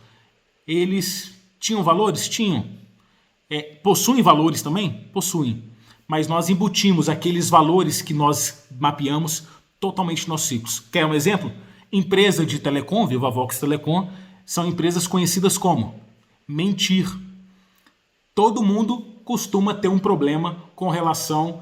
eles tinham valores? Tinham. Possuem valores também? Possuem. Mas nós embutimos aqueles valores que nós mapeamos totalmente nos ciclos. Quer um exemplo? Empresa de telecom, Vivavox Telecom, são empresas conhecidas como mentir. Todo mundo costuma ter um problema com relação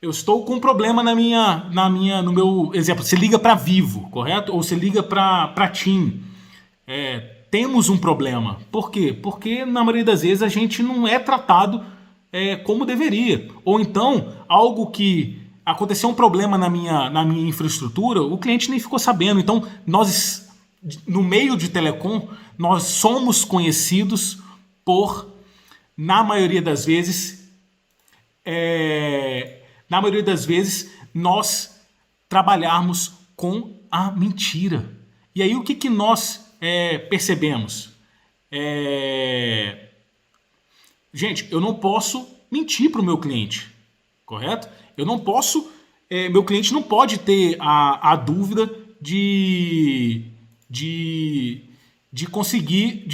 eu estou com um problema no meu exemplo. Você liga para Vivo, correto? Ou você liga para TIM. Temos um problema. Por quê? Porque na maioria das vezes a gente não é tratado como deveria. Ou então, algo que aconteceu um problema na minha infraestrutura, o cliente nem ficou sabendo. Então, nós, no meio de telecom, nós somos conhecidos por, na maioria das vezes, nós trabalharmos com a mentira. E aí o que nós percebemos? Gente, eu não posso mentir para o meu cliente, correto? Eu não posso, meu cliente não pode ter a dúvida de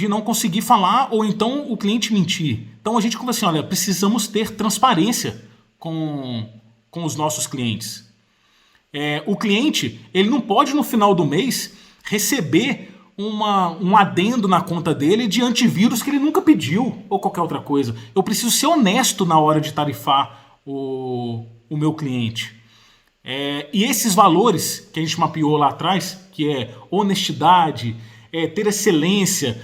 não conseguir falar, ou então o cliente mentir. Então a gente conversa assim, olha, precisamos ter transparência com os nossos clientes. O cliente, ele não pode no final do mês receber um adendo na conta dele de antivírus que ele nunca pediu, ou qualquer outra coisa. Eu preciso ser honesto na hora de tarifar o meu cliente. E esses valores que a gente mapeou lá atrás, que é honestidade, ter excelência,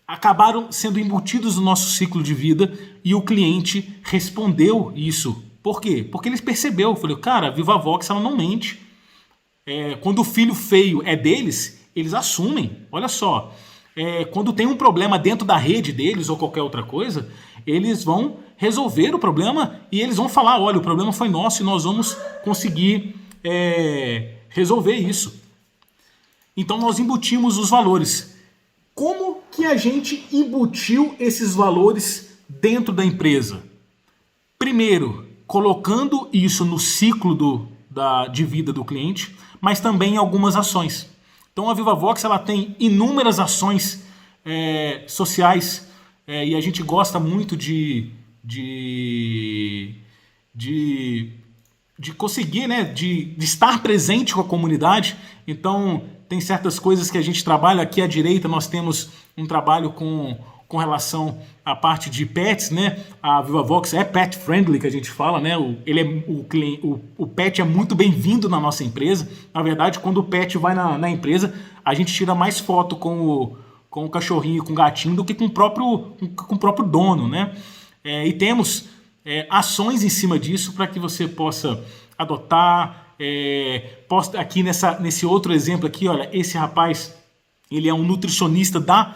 acabaram sendo embutidos no nosso ciclo de vida, e o cliente respondeu isso. Por quê? Porque ele percebeu, falou, cara, a Vivavox ela não mente. Quando o filho feio é deles, eles assumem. Olha só, quando tem um problema dentro da rede deles ou qualquer outra coisa, eles vão resolver o problema e eles vão falar, olha, o problema foi nosso e nós vamos conseguir resolver isso. Então nós embutimos os valores. Como que a gente embutiu esses valores dentro da empresa? Primeiro, colocando isso no ciclo de vida do cliente, mas também em algumas ações. Então a Vivavox ela tem inúmeras ações sociais e a gente gosta muito de conseguir, né, de estar presente com a comunidade. Então tem certas coisas que a gente trabalha. Aqui à direita nós temos um trabalho com relação à parte de pets, né? A Vivavox é pet friendly, que a gente fala, né? O pet é muito bem-vindo na nossa empresa. Na verdade, quando o pet vai na empresa, a gente tira mais foto com o cachorrinho, com o gatinho, do que com o próprio dono, né? E temos ações em cima disso para que você possa adotar. Aqui nesse outro exemplo aqui, olha, esse rapaz, ele é um nutricionista da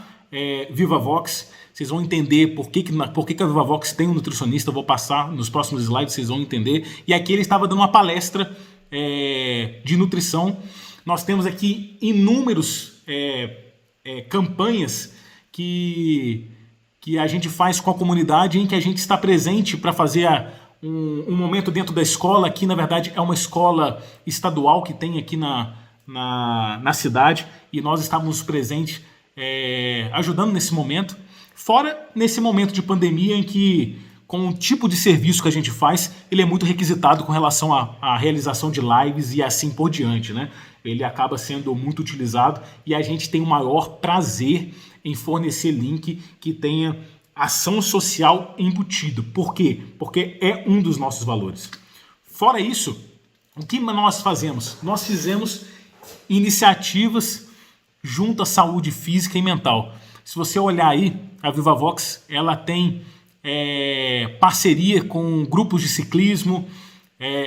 Vivavox. Vocês vão entender por que a Vivavox tem um nutricionista. Eu vou passar nos próximos slides, vocês vão entender. E aqui ele estava dando uma palestra de nutrição. Nós temos aqui inúmeros campanhas que a gente faz com a comunidade, em que a gente está presente para fazer um momento dentro da escola. Aqui, na verdade, é uma escola estadual que tem aqui na cidade, e nós estávamos presentes ajudando nesse momento. Fora nesse momento de pandemia em que, com o tipo de serviço que a gente faz, ele é muito requisitado com relação à realização de lives e assim por diante, né? Ele acaba sendo muito utilizado e a gente tem o maior prazer em fornecer link que tenha ação social embutido. Por quê? Porque é um dos nossos valores. Fora isso, o que nós fazemos? Nós fizemos iniciativas junto à saúde física e mental. Se você olhar aí, a Vivavox, ela tem parceria com grupos de ciclismo.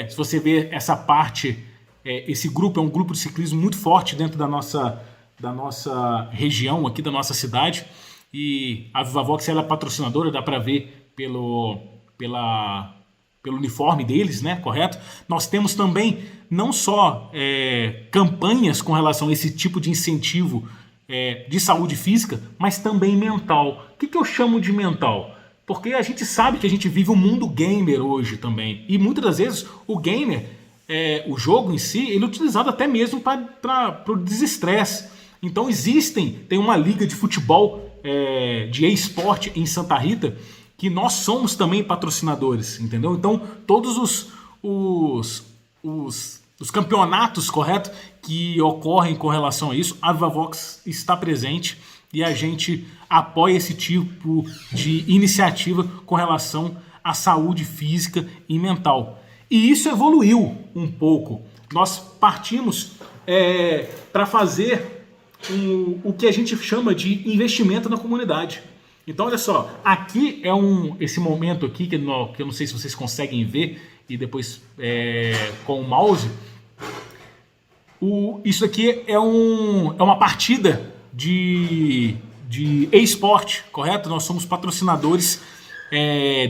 Se você ver essa parte, esse grupo é um grupo de ciclismo muito forte dentro da nossa região, aqui da nossa cidade. E a Vivavox, ela é patrocinadora, dá para ver pelo uniforme deles, né? Correto? Nós temos também não só campanhas com relação a esse tipo de incentivo de saúde física, mas também mental. O que eu chamo de mental? Porque a gente sabe que a gente vive um mundo gamer hoje também. E muitas das vezes o gamer, o jogo em si, ele é utilizado até mesmo para o desestresse. Então tem uma liga de futebol de e-sport em Santa Rita, que nós somos também patrocinadores, entendeu? Então, todos os campeonatos, correto, que ocorrem com relação a isso, a Vivavox está presente e a gente apoia esse tipo de iniciativa com relação à saúde física e mental. E isso evoluiu um pouco. Nós partimos para fazer o que a gente chama de investimento na comunidade. Então, olha só, aqui esse momento aqui, que eu não sei se vocês conseguem ver, e depois com o mouse, isso aqui é uma partida de e-sport, correto? Nós somos patrocinadores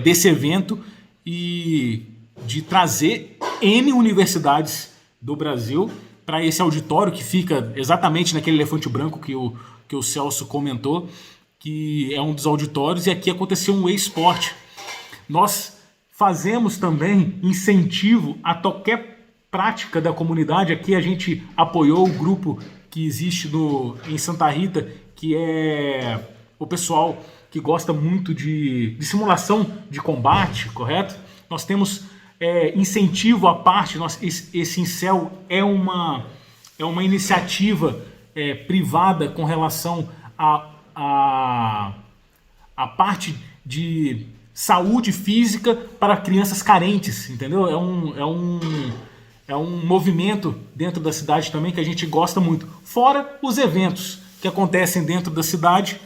desse evento e de trazer N universidades do Brasil para esse auditório que fica exatamente naquele elefante branco que o Celso comentou, que é um dos auditórios, e aqui aconteceu um e-sport. Nós fazemos também incentivo a qualquer prática da comunidade. Aqui a gente apoiou o grupo que existe em Santa Rita, que é o pessoal que gosta muito de simulação de combate, correto? Nós temos incentivo à parte, esse Incel é uma iniciativa privada com relação a parte de saúde física para crianças carentes, entendeu? É um movimento dentro da cidade também que a gente gosta muito. Fora os eventos que acontecem dentro da cidade,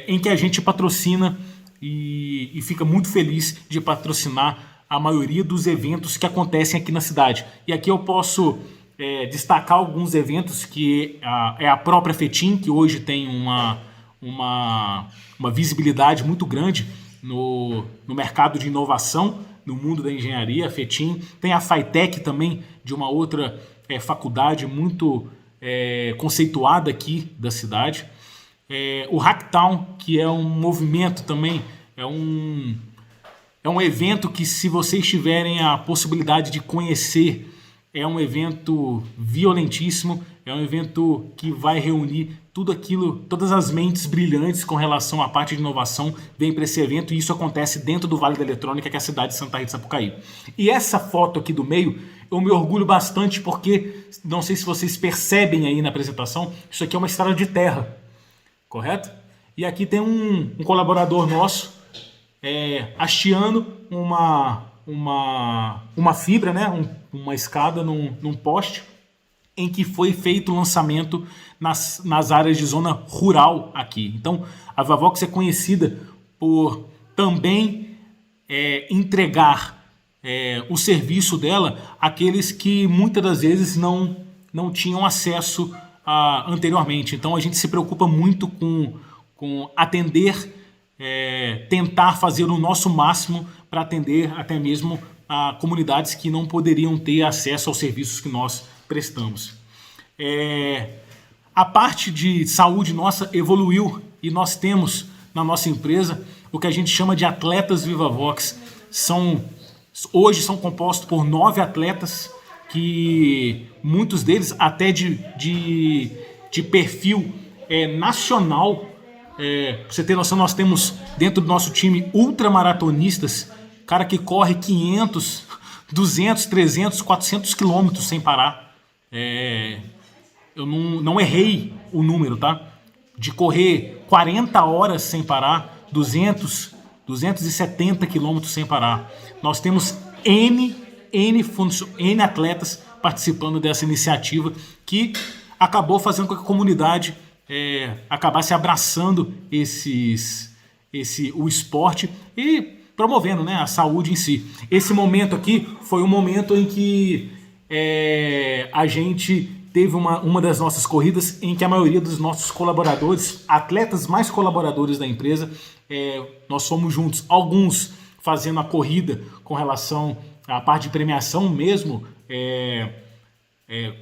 em que a gente patrocina e fica muito feliz de patrocinar a maioria dos eventos que acontecem aqui na cidade. E aqui eu posso destacar alguns eventos que é a própria FETIM, que hoje tem uma visibilidade muito grande no mercado de inovação, no mundo da engenharia. A FETIM tem a FAITEC também, de uma outra faculdade muito conceituada aqui da cidade. O Hacktown, que é um movimento também, é um evento que, se vocês tiverem a possibilidade de conhecer, é um evento violentíssimo, é um evento que vai reunir tudo aquilo, todas as mentes brilhantes com relação à parte de inovação vêm para esse evento, e isso acontece dentro do Vale da Eletrônica, que é a cidade de Santa Rita de Sapucaí. E essa foto aqui do meio, eu me orgulho bastante porque, não sei se vocês percebem aí na apresentação, isso aqui é uma estrada de terra, correto? E aqui tem um colaborador nosso, hasteando uma fibra, né? Uma escada num poste, em que foi feito o lançamento nas áreas de zona rural aqui. Então, a Vivavox é conhecida por também entregar o serviço dela àqueles que muitas das vezes não tinham acesso anteriormente. Então, a gente se preocupa muito com atender, tentar fazer o nosso máximo para atender até mesmo a comunidades que não poderiam ter acesso aos serviços que nós prestamos. A parte de saúde nossa evoluiu e nós temos na nossa empresa o que a gente chama de atletas Vivavox. Hoje são compostos por 9 atletas, que muitos deles até de perfil nacional. Pra você ter noção, nós temos dentro do nosso time ultramaratonistas, cara que corre 500, 200, 300, 400 quilômetros sem parar. Eu não errei o número, tá? De correr 40 horas sem parar, 270 quilômetros sem parar. Nós temos N atletas participando dessa iniciativa que acabou fazendo com que a comunidade acabasse abraçando o esporte e promovendo, né, a saúde em si. Esse momento aqui foi um momento em que a gente teve uma das nossas corridas em que a maioria dos nossos colaboradores, atletas mais colaboradores da empresa, nós fomos juntos. Alguns fazendo a corrida com relação à parte de premiação mesmo,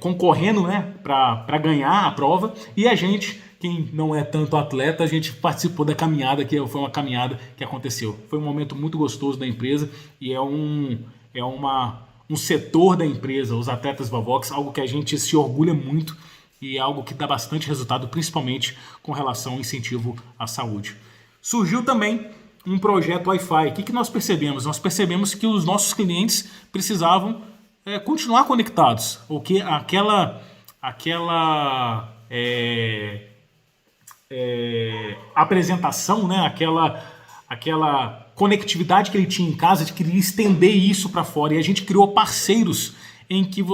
concorrendo, né, para ganhar a prova, e a gente, quem não é tanto atleta, a gente participou da caminhada, que foi uma caminhada que aconteceu. Foi um momento muito gostoso da empresa e um setor da empresa, os atletas Vavox, algo que a gente se orgulha muito e algo que dá bastante resultado, principalmente com relação ao incentivo à saúde. Surgiu também um projeto Wi-Fi. O que nós percebemos? Nós percebemos que os nossos clientes precisavam continuar conectados, ou que aquela apresentação, né? aquela conectividade que ele tinha em casa, de querer estender isso para fora. E a gente criou parceiros em que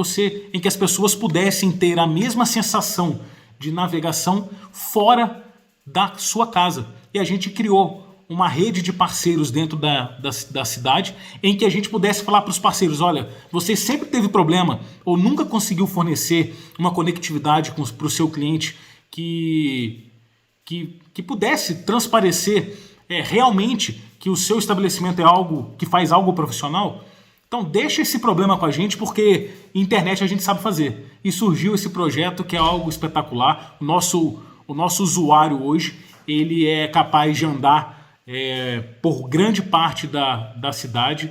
as pessoas pudessem ter a mesma sensação de navegação fora da sua casa. E a gente criou uma rede de parceiros dentro da cidade, em que a gente pudesse falar para os parceiros: olha, você sempre teve problema ou nunca conseguiu fornecer uma conectividade para o seu cliente que pudesse transparecer realmente que o seu estabelecimento é algo que faz algo profissional. Então deixa esse problema com a gente, porque internet a gente sabe fazer. E surgiu esse projeto que é algo espetacular. O nosso usuário hoje, ele é capaz de andar por grande parte da cidade,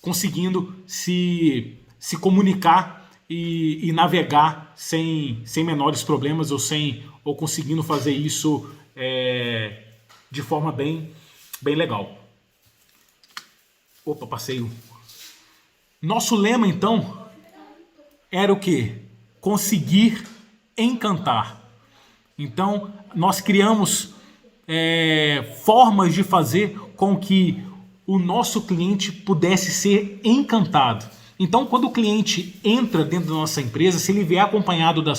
conseguindo se comunicar e navegar sem menores problemas, ou conseguindo fazer isso de forma bem legal. Opa, passei. Nosso lema, então, era o quê? Conseguir encantar. Então, nós criamos formas de fazer com que o nosso cliente pudesse ser encantado. Então, quando o cliente entra dentro da nossa empresa, se ele vier acompanhado do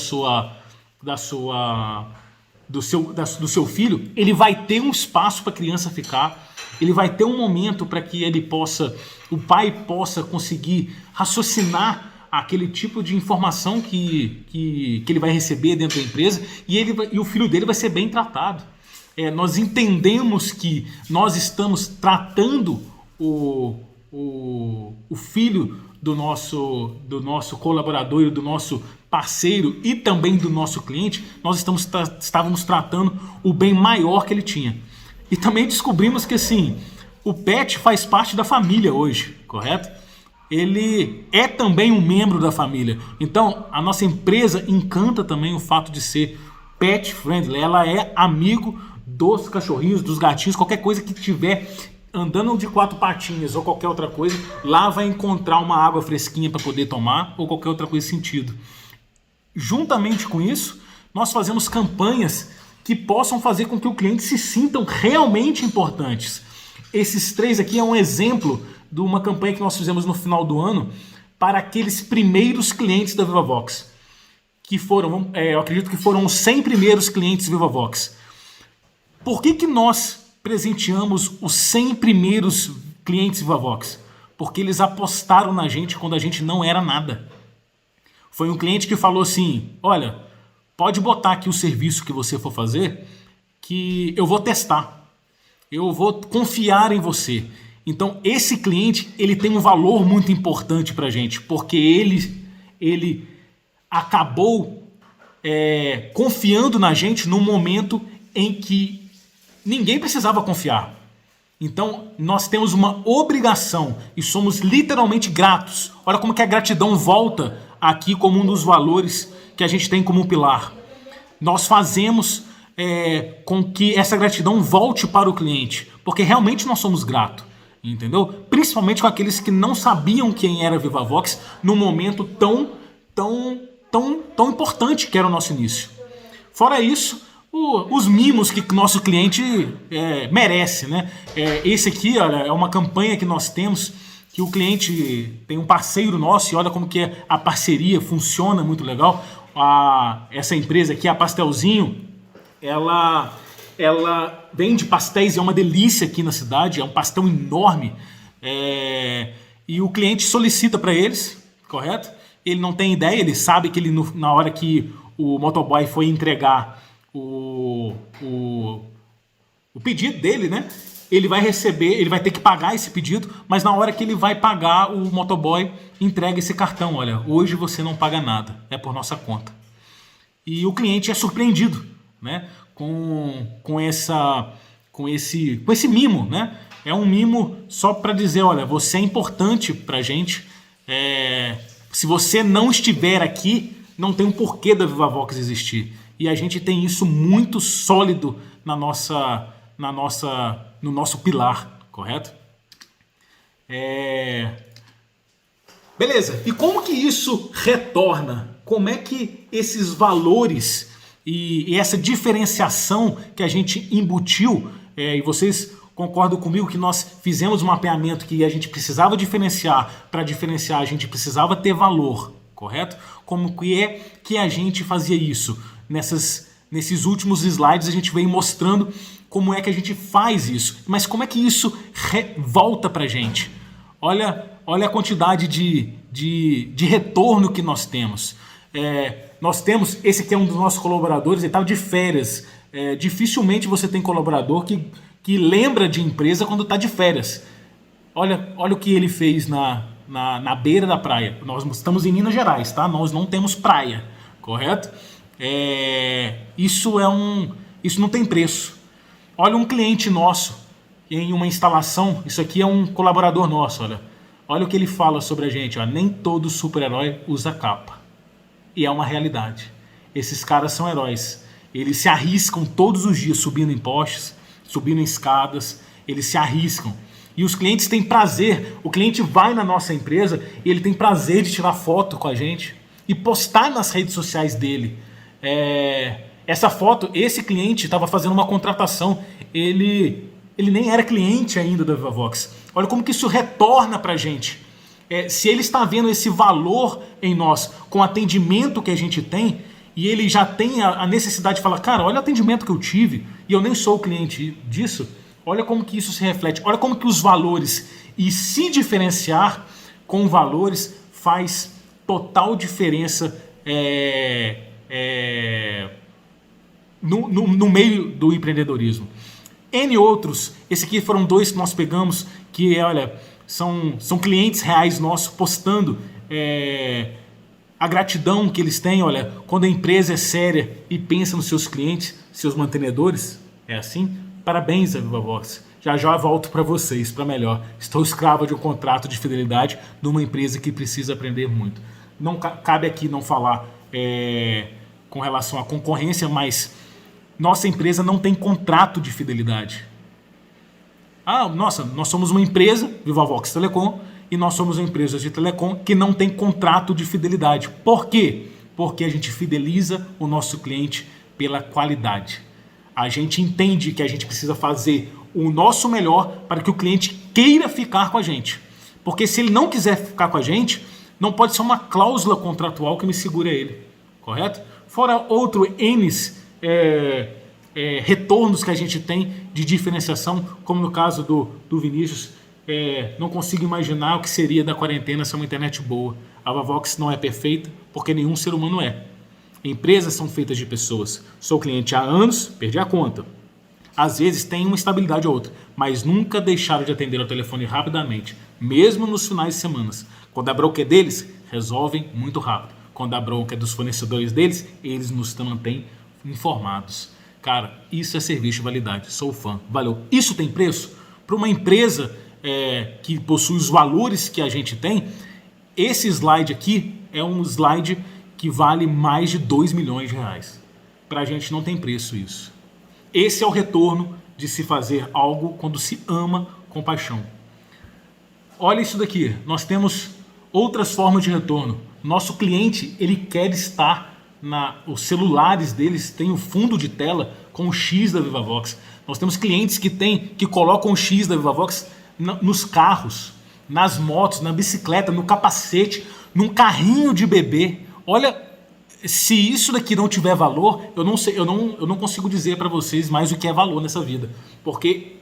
seu filho, ele vai ter um espaço para a criança ficar, ele vai ter um momento para que o pai possa conseguir raciocinar aquele tipo de informação que ele vai receber dentro da empresa, e o filho dele vai ser bem tratado. Nós entendemos que nós estamos tratando o filho do nosso colaborador e do nosso parceiro e também do nosso cliente. Nós estávamos tratando o bem maior que ele tinha. E também descobrimos que, assim, o pet faz parte da família hoje, correto? Ele é também um membro da família. Então, a nossa empresa encanta também o fato de ser pet friendly. Ela é amigo dos cachorrinhos, dos gatinhos, qualquer coisa que tiver andando de 4 patinhas ou qualquer outra coisa, lá vai encontrar uma água fresquinha para poder tomar ou qualquer outra coisa nesse sentido. Juntamente com isso, nós fazemos campanhas que possam fazer com que o cliente se sintam realmente importantes. Esses 3 aqui é um exemplo de uma campanha que nós fizemos no final do ano para aqueles primeiros clientes da Vivavox, que foram, eu acredito que foram os 100 primeiros clientes Vivavox. Por que nós presenteamos os 100 primeiros clientes Vivavox? Porque eles apostaram na gente quando a gente não era nada. Foi um cliente que falou assim: olha, pode botar aqui o serviço que você for fazer, que eu vou testar. Eu vou confiar em você. Então, esse cliente, ele tem um valor muito importante para a gente, porque ele acabou confiando na gente num momento em que ninguém precisava confiar. Então, nós temos uma obrigação e somos literalmente gratos. Olha como que a gratidão volta aqui como um dos valores que a gente tem como pilar. nós fazemos com que essa gratidão volte para o cliente, porque realmente nós somos gratos, entendeu? Principalmente com aqueles que não sabiam quem era a Vivavox num momento tão importante que era o nosso início. Fora isso, os mimos que nosso cliente merece, né? Esse aqui, olha, é uma campanha que nós temos, que o cliente tem um parceiro nosso e olha como que a parceria funciona muito legal. Essa empresa aqui, a Pastelzinho, ela vende pastéis e é uma delícia aqui na cidade, é um pastel enorme. E o cliente solicita para eles, correto? Ele não tem ideia, ele sabe que na hora que o motoboy foi entregar o pedido dele, né? Ele vai receber, ele vai ter que pagar esse pedido, mas na hora que ele vai pagar, o motoboy entrega esse cartão. Olha, hoje você não paga nada, é por nossa conta. E o cliente é surpreendido, né? Com esse mimo, né? É um mimo só para dizer, olha, você é importante pra gente. Se você não estiver aqui, não tem um porquê da Vivavox existir. E a gente tem isso muito sólido no nosso pilar, correto? Beleza, e como que isso retorna? Como é que esses valores e essa diferenciação que a gente embutiu, e vocês concordam comigo que nós fizemos um mapeamento que a gente precisava diferenciar, para diferenciar a gente precisava ter valor, correto? Como que a gente fazia isso? Nesses últimos slides a gente vem mostrando como é que a gente faz isso, mas como é que isso volta pra gente? Olha a quantidade de retorno que nós temos. Nós temos, esse aqui é um dos nossos colaboradores, ele estava de férias. Dificilmente você tem colaborador que lembra de empresa quando está de férias. Olha o que ele fez na beira da praia. Nós estamos em Minas Gerais, tá? Nós não temos praia, correto? Isso não tem preço. Olha um cliente nosso em uma instalação, isso aqui é um colaborador nosso, olha o que ele fala sobre a gente, nem todo super-herói usa capa. E é uma realidade. Esses caras são heróis. Eles se arriscam todos os dias subindo em postes, subindo em escadas, eles se arriscam. E os clientes têm prazer, o cliente vai na nossa empresa e ele tem prazer de tirar foto com a gente e postar nas redes sociais dele. Essa foto, esse cliente estava fazendo uma contratação, ele nem era cliente ainda da Vivavox. Olha como que isso retorna para a gente. Se ele está vendo esse valor em nós, com o atendimento que a gente tem, e ele já tem a necessidade de falar, cara, olha o atendimento que eu tive, e eu nem sou cliente disso, olha como que isso se reflete, olha como que os valores, e se diferenciar com valores faz total diferença no meio do empreendedorismo. N outros, esse aqui foram dois que nós pegamos, que são clientes reais nossos postando a gratidão que eles têm, quando a empresa é séria e pensa nos seus clientes, seus mantenedores, é assim? Parabéns, Vivavox. Já volto para vocês, para melhor. Estou escravo de um contrato de fidelidade numa empresa que precisa aprender muito. Não cabe aqui não falar com relação à concorrência, mas nossa empresa não tem contrato de fidelidade. Nós somos uma empresa, Vivavox Telecom, e nós somos uma empresa de telecom que não tem contrato de fidelidade. Por quê? Porque a gente fideliza o nosso cliente pela qualidade. A gente entende que a gente precisa fazer o nosso melhor para que o cliente queira ficar com a gente. Porque se ele não quiser ficar com a gente, não pode ser uma cláusula contratual que me segure ele. Correto? Fora outro N's retornos que a gente tem de diferenciação, como no caso do Vinícius. Não consigo imaginar o que seria da quarentena sem uma internet boa. A Vivavox não é perfeita, porque nenhum ser humano é. Empresas são feitas de pessoas. Sou cliente há anos, perdi a conta. Às vezes tem uma estabilidade ou outra, mas nunca deixaram de atender ao telefone rapidamente, mesmo nos finais de semana. Quando a bronca é deles, resolvem muito rápido. Quando a bronca é dos fornecedores deles, eles nos mantêm informados. Cara, isso é serviço de validade. Sou fã. Valeu. Isso tem preço? Para uma empresa que possui os valores que a gente tem, esse slide aqui é um slide que vale mais de 2 milhões de reais. Para a gente não tem preço isso. Esse é o retorno de se fazer algo quando se ama com paixão. Olha isso daqui, nós temos outras formas de retorno. Nosso cliente, ele quer estar os celulares deles têm o fundo de tela com o X da Vivavox. Nós temos clientes que colocam o X da Vivavox nos carros, nas motos, na bicicleta, no capacete, num carrinho de bebê. Olha, se isso daqui não tiver valor, eu não sei, eu não consigo dizer para vocês mais o que é valor nessa vida, porque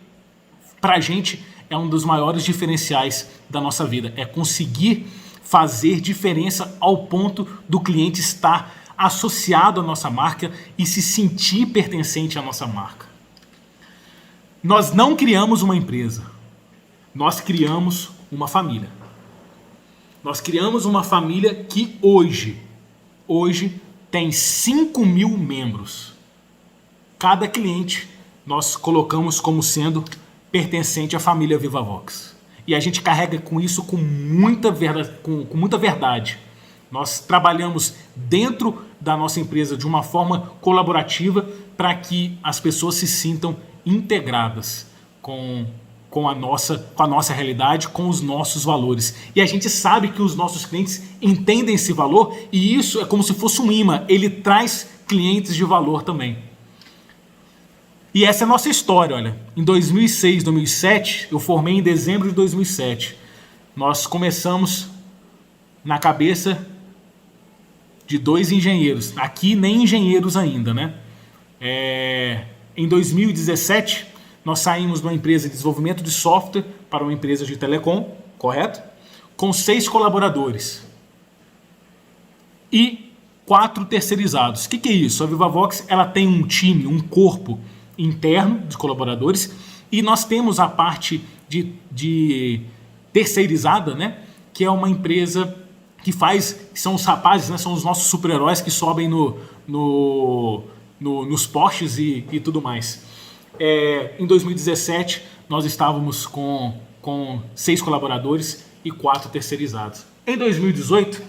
pra gente é um dos maiores diferenciais da nossa vida, é conseguir fazer diferença ao ponto do cliente estar associado à nossa marca e se sentir pertencente à nossa marca. Nós não criamos uma empresa, nós criamos uma família. Nós criamos uma família que hoje tem 5.000 membros. Cada cliente nós colocamos como sendo pertencente à família Vivavox. E a gente carrega com isso com muita verdade. Nós trabalhamos dentro da nossa empresa de uma forma colaborativa para que as pessoas se sintam integradas com a nossa realidade, com os nossos valores. E a gente sabe que os nossos clientes entendem esse valor e isso é como se fosse um imã. Ele traz clientes de valor também. E essa é a nossa história, olha. Em 2006, 2007, eu formei em dezembro de 2007. Nós começamos na cabeça de 2 engenheiros. Aqui nem engenheiros ainda, né? Em 2017, nós saímos de uma empresa de desenvolvimento de software para uma empresa de telecom, correto? Com 6 colaboradores e 4 terceirizados. O que é isso? A Vivavox ela tem um time, um corpo interno de colaboradores e nós temos a parte de terceirizada, né? Que é uma empresa que são os rapazes, né? São os nossos super-heróis que sobem nos postes e tudo mais. Em 2017 nós estávamos com 6 colaboradores e 4 terceirizados. Em 2018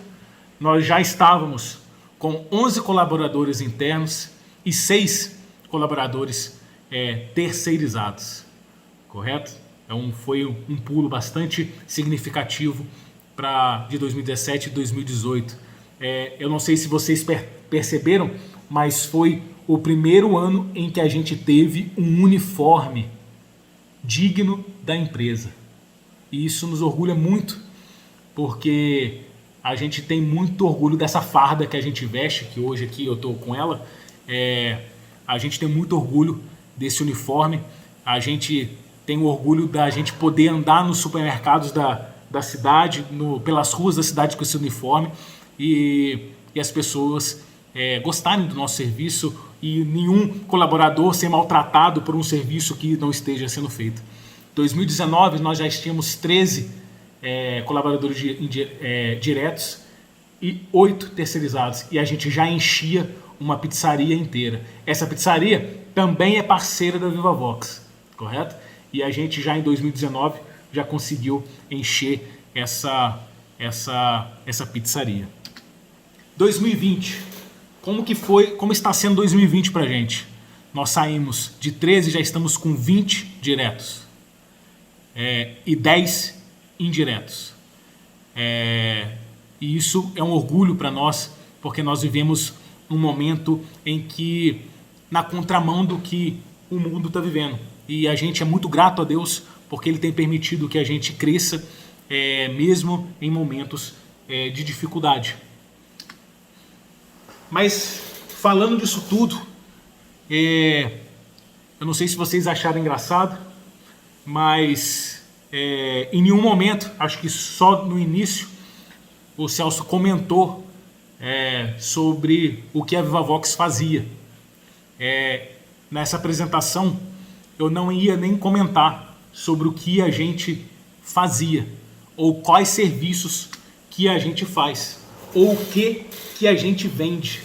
nós já estávamos com 11 colaboradores internos e 6 colaboradores terceirizados, correto? Então foi um pulo bastante significativo de 2017 e 2018. Eu não sei se vocês perceberam, mas foi o primeiro ano em que a gente teve um uniforme digno da empresa. E isso nos orgulha muito, porque a gente tem muito orgulho dessa farda que a gente veste, que hoje aqui eu estou com ela. A gente tem muito orgulho desse uniforme. A gente tem o orgulho da gente poder andar nos supermercados da cidade, pelas ruas da cidade com esse uniforme e as pessoas gostarem do nosso serviço e nenhum colaborador ser maltratado por um serviço que não esteja sendo feito. Em 2019 nós já tínhamos 13 colaboradores diretos e 8 terceirizados e a gente já enchia uma pizzaria inteira. Essa pizzaria também é parceira da Vivavox, correto? E a gente já em 2019 já conseguiu encher essa pizzaria. 2020, como está sendo 2020 para a gente? Nós saímos de 13, já estamos com 20 diretos e 10 indiretos. E isso é um orgulho para nós, porque nós vivemos um momento em que, na contramão do que o mundo está vivendo. E a gente é muito grato a Deus, porque Ele tem permitido que a gente cresça, mesmo em momentos de dificuldade. Mas, falando disso tudo, eu não sei se vocês acharam engraçado, mas em nenhum momento, acho que só no início, o Celso comentou sobre o que a Vivavox fazia. Nessa apresentação, eu não ia nem comentar sobre o que a gente fazia, ou quais serviços que a gente faz, ou o que a gente vende.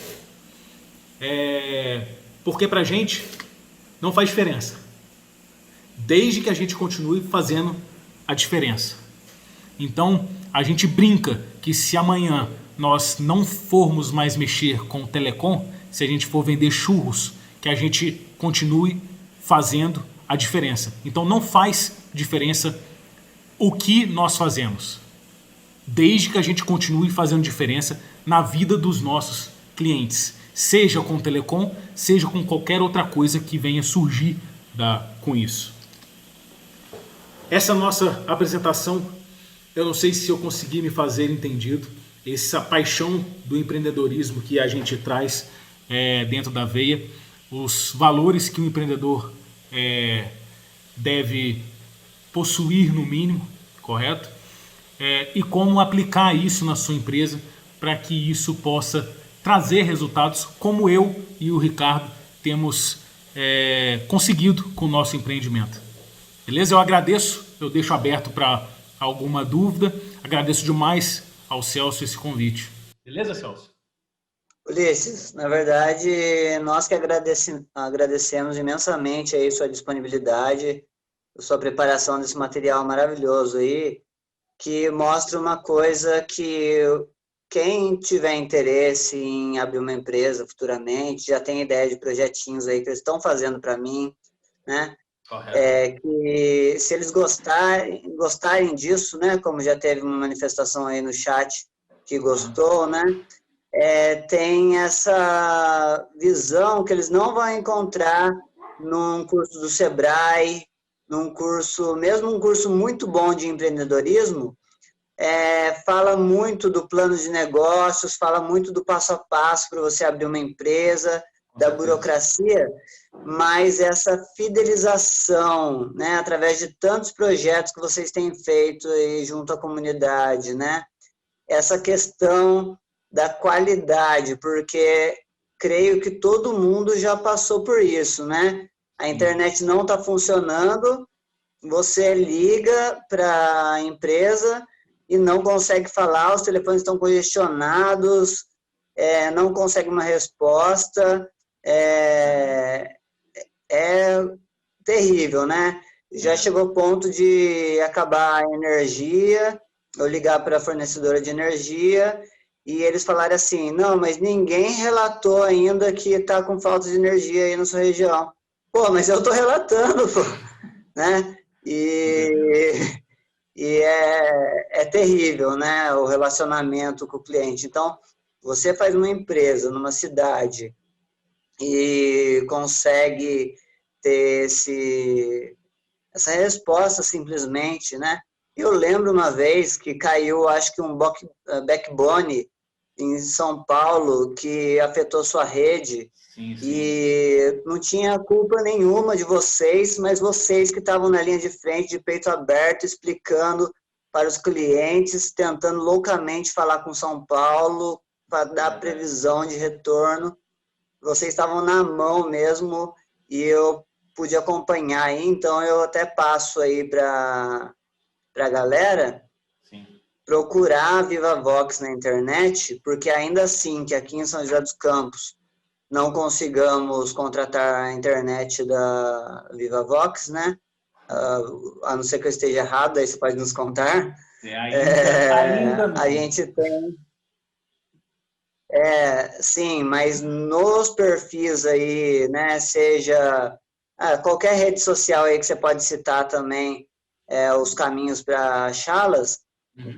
Porque pra gente não faz diferença, desde que a gente continue fazendo a diferença. Então, a gente brinca que se amanhã nós não formos mais mexer com o telecom, se a gente for vender churros, que a gente continue fazendo a diferença. Então não faz diferença o que nós fazemos, desde que a gente continue fazendo diferença na vida dos nossos clientes, seja com telecom, seja com qualquer outra coisa que venha surgir com isso. Essa nossa apresentação, eu não sei se eu consegui me fazer entendido, essa paixão do empreendedorismo que a gente traz dentro da veia, os valores que o empreendedor deve possuir no mínimo, correto? E como aplicar isso na sua empresa para que isso possa trazer resultados como eu e o Ricardo temos conseguido com o nosso empreendimento. Beleza? Eu agradeço, eu deixo aberto para alguma dúvida. Agradeço demais ao Celso esse convite. Beleza, Celso? Ulisses, na verdade, nós que agradecemos imensamente aí sua disponibilidade, sua preparação desse material maravilhoso aí, que mostra uma coisa que quem tiver interesse em abrir uma empresa futuramente, já tem ideia de projetinhos aí que eles estão fazendo para mim, né? Que se eles gostarem disso, né? Como já teve uma manifestação aí no chat que gostou, né? Tem essa visão que eles não vão encontrar num curso do Sebrae, mesmo um curso muito bom de empreendedorismo, fala muito do plano de negócios, fala muito do passo a passo para você abrir uma empresa, da burocracia, mas essa fidelização, né, através de tantos projetos que vocês têm feito aí junto à comunidade, né, essa questão da qualidade, porque creio que todo mundo já passou por isso, né? A internet não está funcionando, você liga para a empresa e não consegue falar, os telefones estão congestionados, não consegue uma resposta, é terrível, né? Já chegou ao ponto de acabar a energia, eu ligar para a fornecedora de energia e eles falarem assim, não, mas ninguém relatou ainda que está com falta de energia aí na sua região. Pô, mas eu estou relatando, pô, né? E é terrível, né? O relacionamento com o cliente. Então, você faz uma empresa numa cidade e consegue ter essa resposta simplesmente, né? Eu lembro uma vez que caiu, acho que um backbone em São Paulo que afetou sua rede. Sim. E não tinha culpa nenhuma de vocês, mas vocês que estavam na linha de frente, de peito aberto, explicando para os clientes, tentando loucamente falar com São Paulo para dar previsão de retorno. Vocês estavam na mão mesmo e eu pude acompanhar aí, então eu até passo aí para a galera procurar a VivaVox na internet, porque ainda assim que aqui em São José dos Campos não consigamos contratar a internet da VivaVox, né? A não ser que eu esteja errado, aí você pode nos contar. Ainda a gente tem... sim, mas nos perfis aí, né, seja qualquer rede social aí que você pode citar também, os caminhos para achá-las,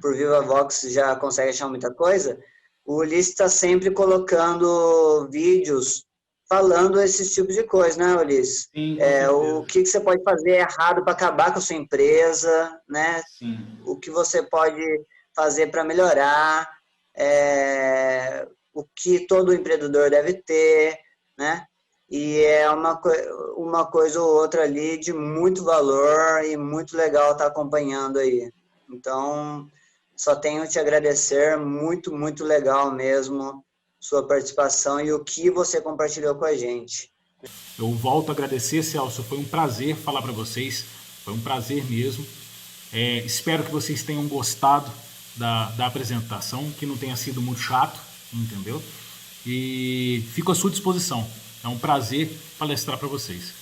por VivaVox já consegue achar muita coisa, o Ulisses está sempre colocando vídeos falando esses tipos de coisa, né, Ulisses? Sim, o que você pode fazer errado para acabar com a sua empresa, né? Sim. O que você pode fazer para melhorar, o que todo empreendedor deve ter, né? E é uma coisa ou outra ali de muito valor e muito legal estar acompanhando aí. Então, só tenho te agradecer, muito, muito legal mesmo sua participação e o que você compartilhou com a gente. Eu volto a agradecer, Celso, foi um prazer falar para vocês, foi um prazer mesmo. Espero que vocês tenham gostado da apresentação, que não tenha sido muito chato, entendeu? E fico à sua disposição. É um prazer palestrar para vocês.